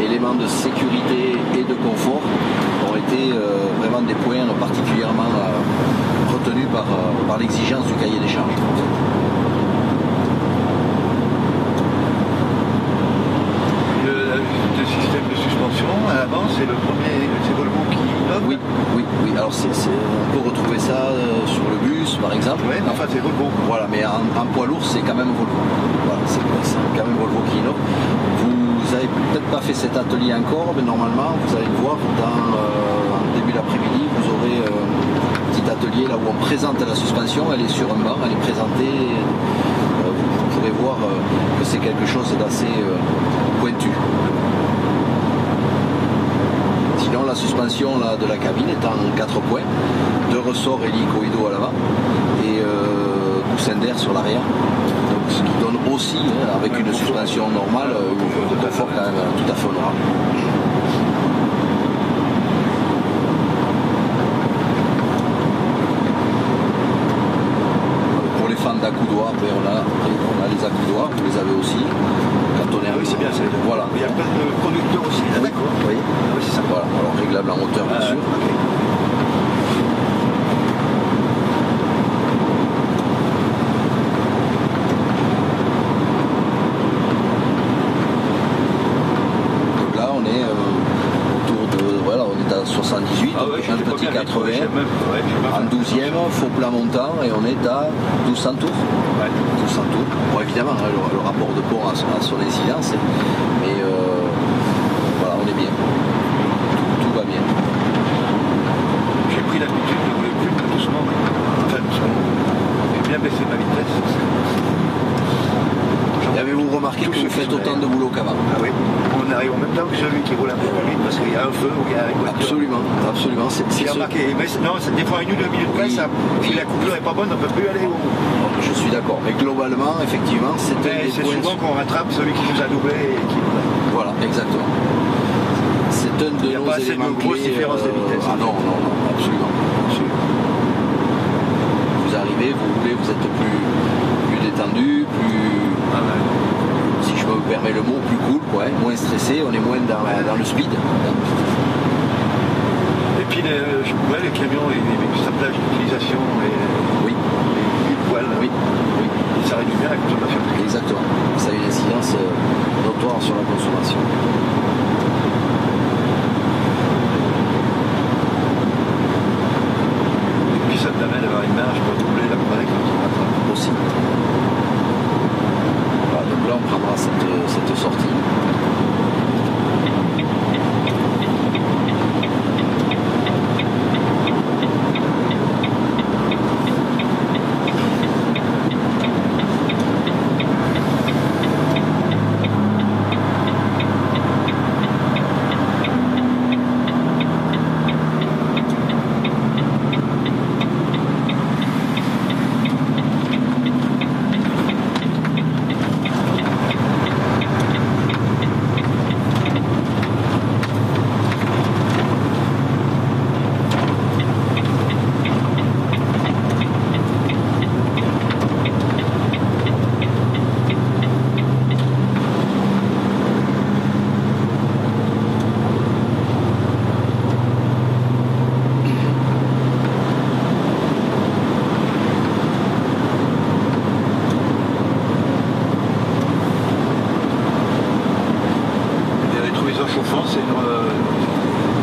élément de sécurité et de confort ont été vraiment des points particulièrement retenus par l'exigence du cahier des charges. Le système de suspension c'est Volvo. Voilà, mais en poids lourd, c'est quand même Volvo. Voilà, c'est quand même Volvo qui innove. Vous n'avez peut-être pas fait cet atelier encore, mais normalement, vous allez le voir en début d'après-midi, vous aurez un petit atelier là où on présente la suspension. Elle est sur un banc, elle est présentée. Vous pourrez voir que c'est quelque chose d'assez pointu. Sinon, la suspension là, de la cabine est en 4 points, 2 ressorts hélicoïdaux à l'avant et coussin d'air sur l'arrière. Donc, ce qui donne aussi, avec une suspension normale, un confort quand même tout à fait honorable. Pour les fans d'accoudoir, on a les accoudoirs, vous les avez aussi. Quand on est oui, c'est bien, c'est voilà. Il y a plein de conducteurs aussi, là, d'accord. Oui, oui c'est ça. Voilà. Alors réglable en hauteur, bien sûr. Okay. Donc là, on est autour de, voilà, on est à 78, Ah ouais, un petit 80. En 12e, faux plat montant, et on est à 1200 tours. Ouais. 1200 tours. Bon, évidemment, le rapport de pont a son incidence, mais voilà, on est bien. Tout va bien. J'ai pris l'habitude de rouler plus doucement. Enfin, doucement. J'ai bien baissé ma vitesse. Et avez-vous remarqué que vous faites autant de boulot qu'avant? Ah oui. On arrive en même temps que celui qui roule un peu plus vite parce qu'il y a un feu ou il y a une voiture. Absolument, absolument. J'ai remarqué. Mais non, des fois, 1 ou 2 minutes près, si la couplure n'est pas bonne, on ne peut plus aller au bout. Je suis d'accord. Mais globalement, effectivement, c'est souvent qu'on rattrape celui qui nous a doublé et qui. Voilà, exactement. C'est un de nos éléments clés. Il n'y a pas assez de grosse différence de vitesse. Ah non, absolument. Vous arrivez, vous roulez, vous êtes plus détendu, si je me permets le mot, plus cool, quoi, moins stressé, on est moins dans le speed. Et puis les camions, ça plage d'utilisation oui. Les poils. Oui. Ça réduit bien la consommation. Exactement. Ça a une incidence notoire sur la consommation. Et puis ça te permet d'avoir une marge pour doubler la compagnie quand tu rattrapes. Aussi. Voilà, donc là on prendra cette sortie.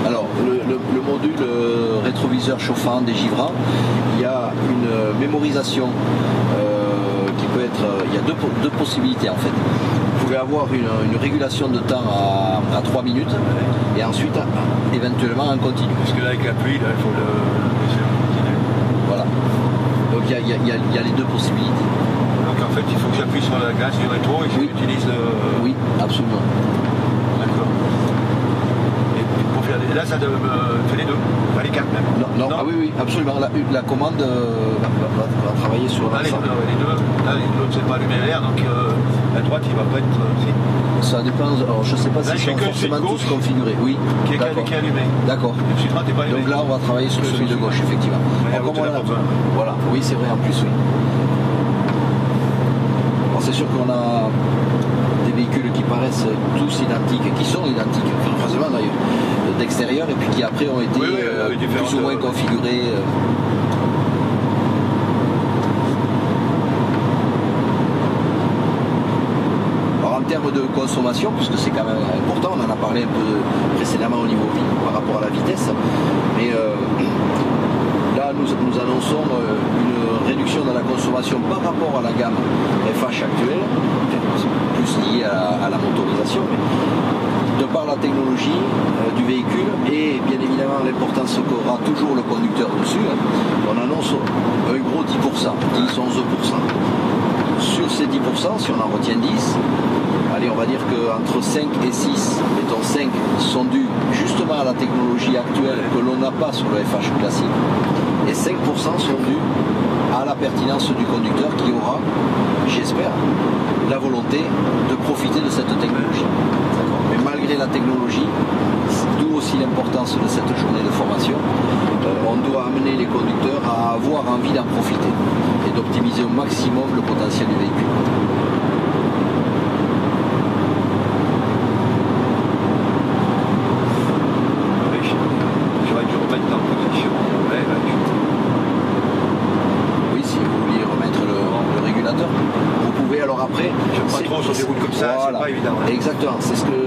Alors, le module rétroviseur chauffant des Givra, il y a une mémorisation qui peut être... Il y a deux possibilités en fait. Vous pouvez avoir une régulation de temps à 3 minutes et ensuite éventuellement en continu. Parce que là avec la pluie, là, il faut le... Voilà. Donc il y a les deux possibilités. Donc en fait, il faut que j'appuie sur la gaz du rétro et que j'utilise le... Oui, absolument. D'accord. Et pour faire là, ça fait les deux, pas les 4 même. Non. Ah oui, absolument. La commande va travailler sur l'ensemble. Les deux, là, l'autre c'est pas allumé l'air, donc la droite il va pas être... Ça dépend, alors je sais pas si ils sont forcément tous configurés. Oui, qui est allumé. D'accord. Donc là on va travailler sur celui de gauche, effectivement. Voilà, oui c'est vrai en plus, oui. Alors c'est sûr qu'on a des véhicules qui paraissent tous identiques, qui sont identiques, heureusement d'ailleurs, d'extérieur, et puis qui après ont été plus ou moins configurés. Alors en termes de consommation, puisque c'est quand même important, on en a parlé un peu précédemment au niveau par rapport à la vitesse, mais là là, nous annonçons une réduction de la consommation par rapport à la gamme FH actuelle, plus liée à la motorisation, mais de par la technologie du véhicule et bien évidemment l'importance qu'aura toujours le conducteur dessus, on annonce un gros 10%, 10-11%. Sur ces 10%, si on en retient 10, allez, on va dire qu'entre 5 et 6, mettons 5, sont dus justement à la technologie actuelle que l'on n'a pas sur le FH classique, et 5% sont dus à la pertinence du conducteur qui aura, j'espère, la volonté de profiter de cette technologie. Mais malgré la technologie, d'où aussi l'importance de cette journée de formation, on doit amener les conducteurs à avoir envie d'en profiter et d'optimiser au maximum le potentiel du véhicule. Oui, si vous vouliez remettre le régulateur, vous pouvez. Alors après, pas trop sur des routes comme ça, voilà, c'est pas évident. Exactement, c'est ce que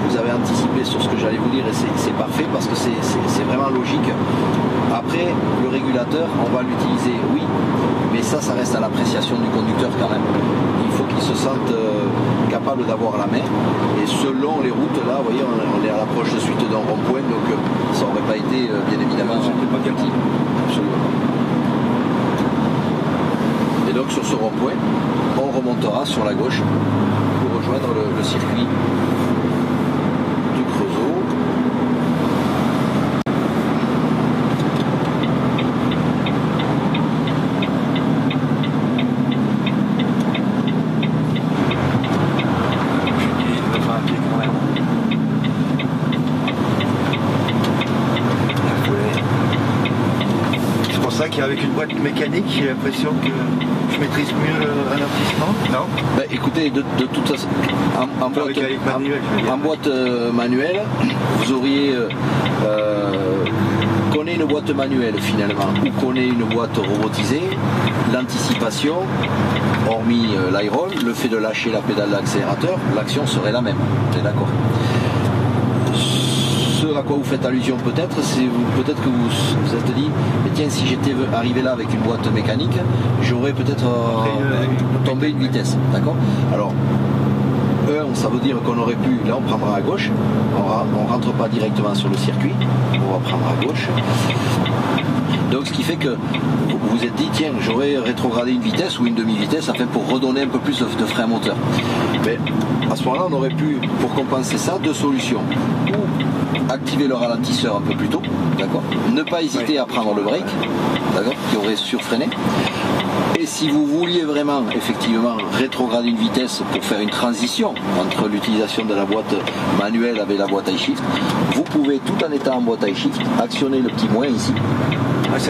vous avez anticipé sur ce que j'allais vous dire et c'est parfait parce que c'est vraiment logique. Après, le régulateur, on va l'utiliser, oui, mais ça reste à l'appréciation du conducteur quand même. Il faut qu'il se sente capable d'avoir la main. Et selon les routes, là, vous voyez, on est à l'approche de suite d'un rond-point, donc ça n'aurait pas été, bien évidemment, utile. Absolument. Et donc sur ce rond-point, on remontera sur la gauche pour rejoindre le circuit du Creusot. Avec une boîte mécanique, j'ai l'impression que je maîtrise mieux le ralentissement. Non, écoutez, de toute façon, en boîte manuelle, vous auriez qu'on ait une boîte manuelle finalement ou qu'on ait une boîte robotisée, l'anticipation, hormis l'aérole, le fait de lâcher la pédale d'accélérateur, l'action serait la même. Vous êtes d'accord? À quoi vous faites allusion peut-être, c'est peut-être que vous êtes dit, mais tiens, si j'étais arrivé là avec une boîte mécanique, j'aurais peut-être tombé une vitesse, d'accord? Alors, ça veut dire qu'on aurait pu, là on prendra à gauche, on rentre pas directement sur le circuit, on va prendre à gauche. Donc ce qui fait que vous vous êtes dit, tiens, j'aurais rétrogradé une vitesse ou une demi-vitesse afin pour redonner un peu plus de frein moteur. Mais à ce moment-là, on aurait pu, pour compenser ça, deux solutions. Ou activer le ralentisseur un peu plus tôt, d'accord, ne pas hésiter à prendre le break, d'accord, qui aurait surfreiné. Et si vous vouliez vraiment, effectivement, rétrograder une vitesse pour faire une transition entre l'utilisation de la boîte manuelle avec la boîte iShift, vous pouvez, tout en étant en boîte iShift, actionner le petit moins ici,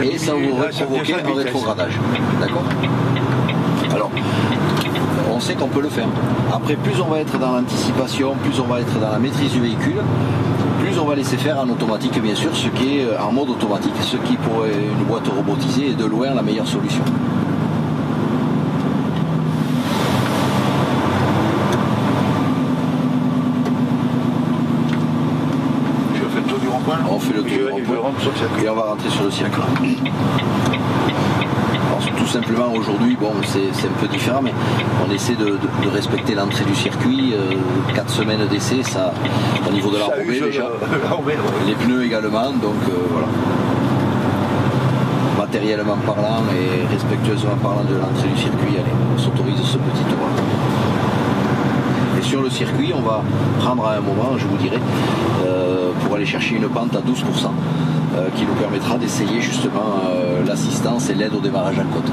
et ça vous provoquer un rétrogradage. D'accord ? Alors, on sait qu'on peut le faire. Après, plus on va être dans l'anticipation, plus on va être dans la maîtrise du véhicule, plus on va laisser faire en automatique, bien sûr, ce qui est en mode automatique, ce qui pour une boîte robotisée est de loin la meilleure solution. On fait le tour du rond-point et on va rentrer sur le circuit. Alors, tout simplement aujourd'hui, bon, c'est un peu différent, mais on essaie de respecter l'entrée du circuit. 4 semaines d'essai, ça, au niveau de l'enrobé déjà. Les pneus également, donc voilà. Matériellement parlant et respectueusement parlant de l'entrée du circuit, allez, on s'autorise ce petit tour. Et sur le circuit, on va prendre à un moment, je vous dirai, pour aller chercher une pente à 12%, qui nous permettra d'essayer justement l'assistance et l'aide au démarrage en côte.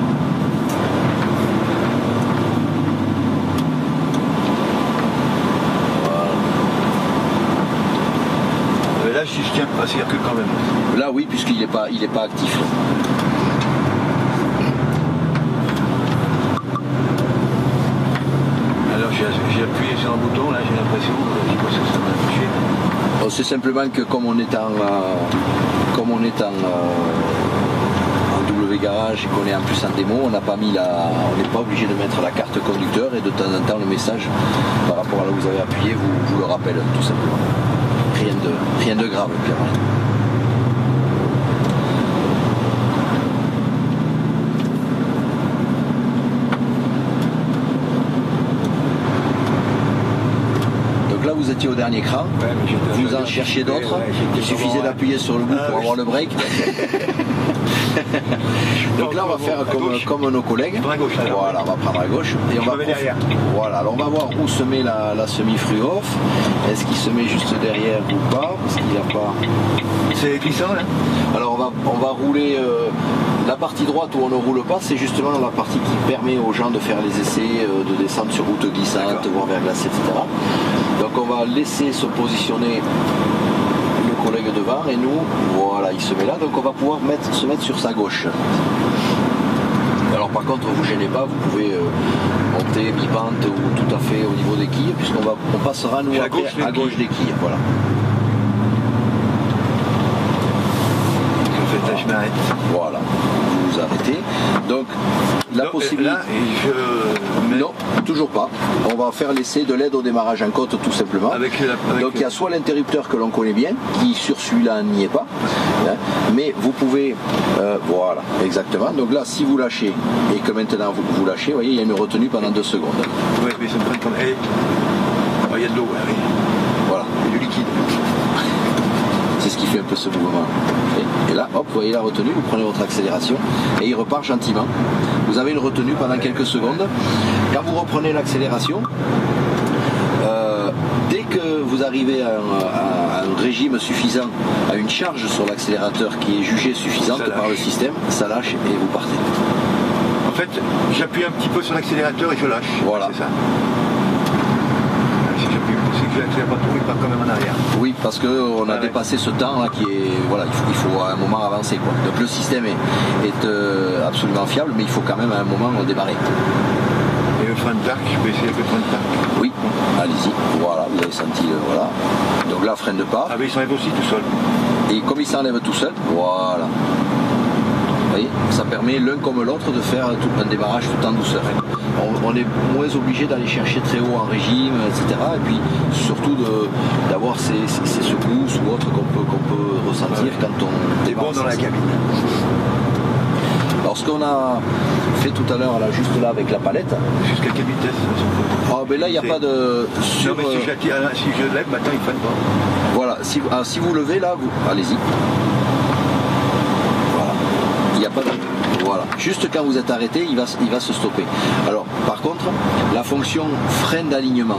Voilà. Là, je tiens à circuler quand même. Là, oui, puisqu'il n'est pas actif. J'ai appuyé sur un bouton, là j'ai l'impression que ça m'a touché. C'est simplement que comme on est en W garage et qu'on est en plus en démo, on n'est pas obligé de mettre la carte conducteur et de temps en temps le message par rapport à là où vous avez appuyé vous le rappelle tout simplement. Rien de grave, Pierre. étiez au dernier cran, vous en cherchiez d'autres, il suffisait d'appuyer sur le bout pour avoir le break. Donc là on va faire comme nos collègues. Voilà, on va prendre à gauche et on va voilà, alors on va voir où se met la semi-free-off. Est-ce qu'il se met juste derrière ou pas? Parce qu'il n'y a pas. C'est glissant là. Alors on va rouler la partie droite où on ne roule pas, c'est justement la partie qui permet aux gens de faire les essais, de descendre sur route glissante, voire verglacée, etc. Donc on va laisser se positionner le collègue devant et nous, voilà, il se met là, donc on va pouvoir se mettre sur sa gauche. Alors par contre, vous gênez pas, vous pouvez monter mi-pente ou tout à fait au niveau des quilles, puisqu'on passera nous après à gauche des quilles. Voilà. Je m'arrête. Voilà, vous vous arrêtez. Donc la possibilité. Là, non, toujours pas. On va faire l'essai de l'aide au démarrage en côte tout simplement. Donc il y a soit l'interrupteur que l'on connaît bien, qui sur celui-là n'y est pas, hein, mais vous pouvez, voilà, exactement. Donc là, si vous lâchez et que maintenant vous lâchez, vous voyez, il y a une retenue pendant 2 secondes. Oui, mais ça me prend comme. Oh, il y a de l'eau, oui. Voilà. Et du liquide. C'est ce qui fait un peu ce mouvement. Et là, hop, vous voyez la retenue, vous prenez votre accélération et il repart gentiment. Vous avez une retenue pendant quelques secondes. Quand vous reprenez l'accélération, dès que vous arrivez à un régime suffisant, à une charge sur l'accélérateur qui est jugée suffisante par le système, ça lâche et vous partez. En fait, j'appuie un petit peu sur l'accélérateur et je lâche. Voilà. C'est ça. Si j'accélère pas trop, il part quand même en arrière. Oui, parce qu'on a dépassé ce temps là qui est. Voilà, il faut à un moment avancer quoi. Donc le système est absolument fiable, mais il faut quand même à un moment démarrer. Et le frein de parc, je peux essayer avec le frein de parc. Oui, allez-y. Voilà, vous avez senti voilà. Donc là, frein de parc. Ah mais il s'enlève aussi tout seul. Et comme il s'enlève tout seul, voilà. Vous voyez, ça permet l'un comme l'autre de faire un démarrage tout en douceur. On est moins obligé d'aller chercher très haut en régime, etc. Et puis surtout d'avoir ces secousses ou autres qu'on peut ressentir quand on démarre dans la cabine. Alors ce qu'on a fait tout à l'heure, là, juste là avec la palette. Jusqu'à quelle vitesse? Ah ben là il n'y a pas de. Non mais si je lève, maintenant il ne freine pas. Voilà, si vous levez là, allez-y. Voilà. Il n'y a pas de. Voilà. Juste quand vous êtes arrêté, il va se stopper. Alors, par contre, la fonction frein d'alignement,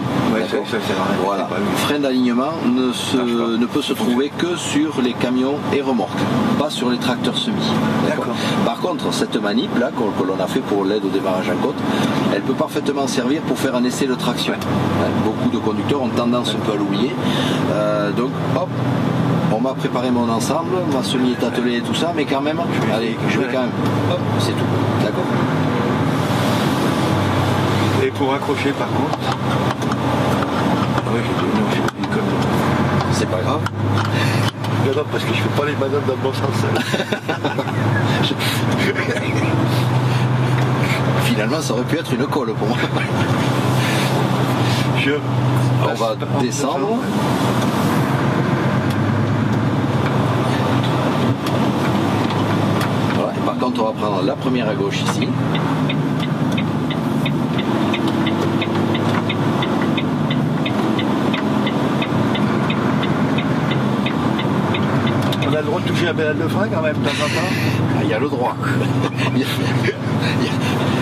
voilà, frein d'alignement ne peut se trouver que sur les camions et remorques, pas sur les tracteurs semi. Par contre, cette manip là que l'on a fait pour l'aide au démarrage en côte, elle peut parfaitement servir pour faire un essai de traction. Beaucoup de conducteurs ont tendance un peu à l'oublier. Donc, hop. On m'a préparé mon ensemble, ma semi est attelée et tout ça, mais quand même, allez, je vais quand même. Hop, c'est tout. D'accord? Et pour raccrocher par contre. Oui, j'ai dit une connerie. C'est pas grave. Non, parce que je fais pas les manœuvres dans le bon sens. Finalement, ça aurait pu être une colle pour moi. On va descendre. Par contre, on va prendre la première à gauche ici. On a le droit de toucher la pédale de frein quand même, de temps en temps. Il y a le droit. Il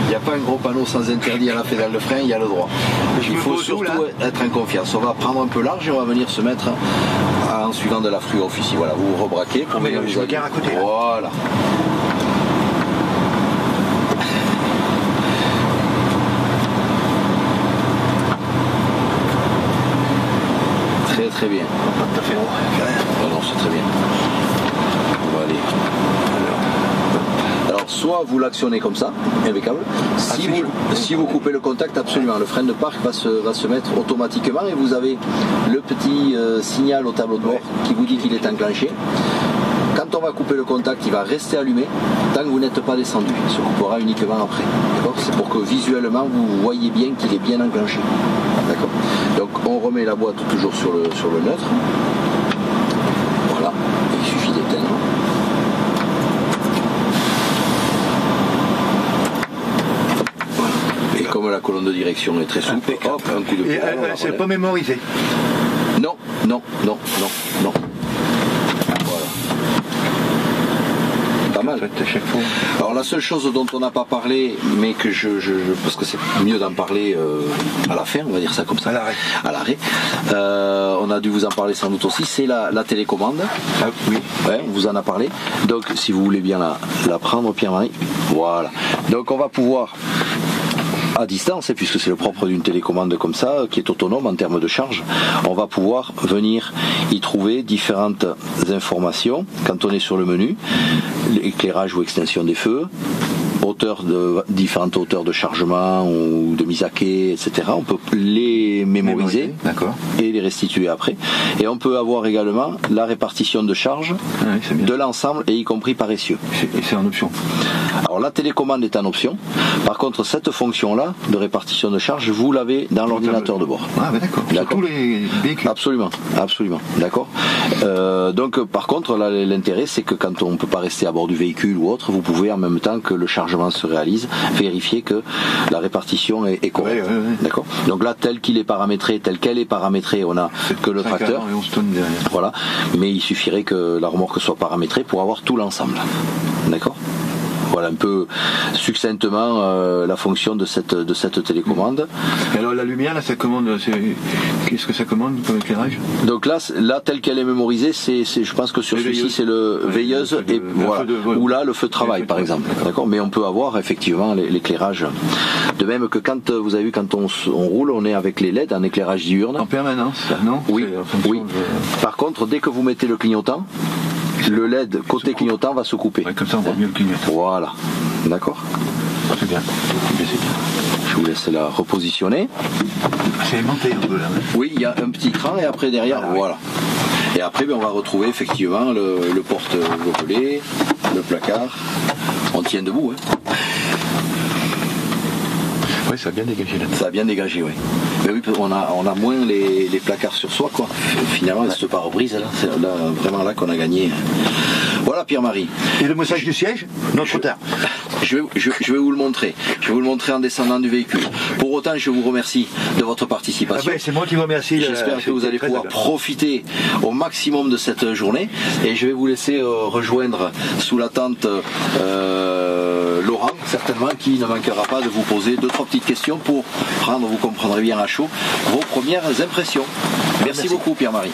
n'y a pas un gros panneau sans interdit à la pédale de frein, il y a le droit. Il faut surtout être en confiance. On va prendre un peu large et on va venir se mettre en suivant de la free-off ici. Voilà, vous vous rebraquez pour venir vous à côté. Voilà. Très bien. Pas tout à fait droit. Non, c'est très bien. On va aller. Alors, soit vous l'actionnez comme ça, impeccable. Si vous coupez le contact, absolument, le frein de parc va se mettre automatiquement et vous avez le petit signal au tableau de bord qui vous dit qu'il est enclenché. Quand on va couper le contact, il va rester allumé tant que vous n'êtes pas descendu. Il se coupera uniquement après. C'est pour que visuellement vous voyez bien qu'il est bien enclenché. D'accord. Donc on remet la boîte toujours sur le neutre. Voilà. Il suffit d'éteindre. Voilà. Et comme la colonne de direction est très souple, hop, un coup de pied. Et c'est pas mémorisé. Non. Voilà. Pas mal. Alors la seule chose dont on n'a pas parlé, mais que parce que c'est mieux d'en parler à la fin, on va dire ça comme ça. À l'arrêt. On a dû vous en parler sans doute aussi, c'est la télécommande. Ah oui. Ouais, on vous en a parlé. Donc si vous voulez bien la prendre, Pierre-Marie. Voilà. Donc on va pouvoir, à distance, puisque c'est le propre d'une télécommande comme ça, qui est autonome en termes de charge, on va pouvoir venir y trouver différentes informations quand on est sur le menu, l'éclairage ou extinction des feux, différentes hauteurs de chargement ou de mise à quai, etc. On peut les mémoriser et les restituer après. Et on peut avoir également la répartition de charge de l'ensemble, et y compris par essieu. Et c'est en option. Alors la télécommande est en option. Par contre, cette fonction-là de répartition de charge, vous l'avez dans l'ordinateur de bord. Ah, d'accord. Sur tous les véhicules. Absolument. D'accord. Donc, par contre, là, l'intérêt, c'est que quand on ne peut pas rester à bord du véhicule ou autre, vous pouvez, en même temps que le chargement se réalise, vérifier que la répartition est correcte. Ouais. D'accord. Donc là, tel qu'elle est paramétrée, on a que le tracteur. Et 11 tonnes derrière. Voilà. Mais il suffirait que la remorque soit paramétrée pour avoir tout l'ensemble. D'accord. Voilà un peu succinctement la fonction de cette télécommande. Et alors la lumière, là, ça commande, qu'est-ce que ça commande comme éclairage? Donc là, telle qu'elle est mémorisée, je pense que sur celui-ci c'est le veilleuse et voilà. Ou là le feu de travail par exemple. D'accord. Mais on peut avoir effectivement l'éclairage. De même que quand vous avez vu quand on roule, on est avec les LED en éclairage diurne. En permanence, non? Oui. Par contre, dès que vous mettez le clignotant, le LED côté clignotant va se couper. Ouais, comme ça on voit mieux le clignotant. Voilà. D'accord. C'est bien. Je vous laisse la repositionner. C'est aimanté un peu là. Oui, il y a un petit cran et après derrière, voilà. Et après, on va retrouver effectivement le porte-volet, le placard. On tient debout. Oui, ça a bien dégagé là. Ça a bien dégagé, oui. Mais oui, on a moins les placards sur soi, quoi. Finalement, ce pare-brise, là, c'est vraiment là qu'on a gagné. Voilà, Pierre-Marie. Et le moussage du siège? Non, trop tard. Je vais vous le montrer. Je vais vous le montrer en descendant du véhicule. Pour autant, je vous remercie de votre participation. C'est moi qui vous remercie. J'espère que vous allez pouvoir profiter au maximum de cette journée. Et je vais vous laisser rejoindre sous la tente Laurent, certainement, qui ne manquera pas de vous poser 2-3 petites questions pour prendre, vous comprendrez bien à chaud, vos premières impressions. Merci beaucoup, Pierre-Marie.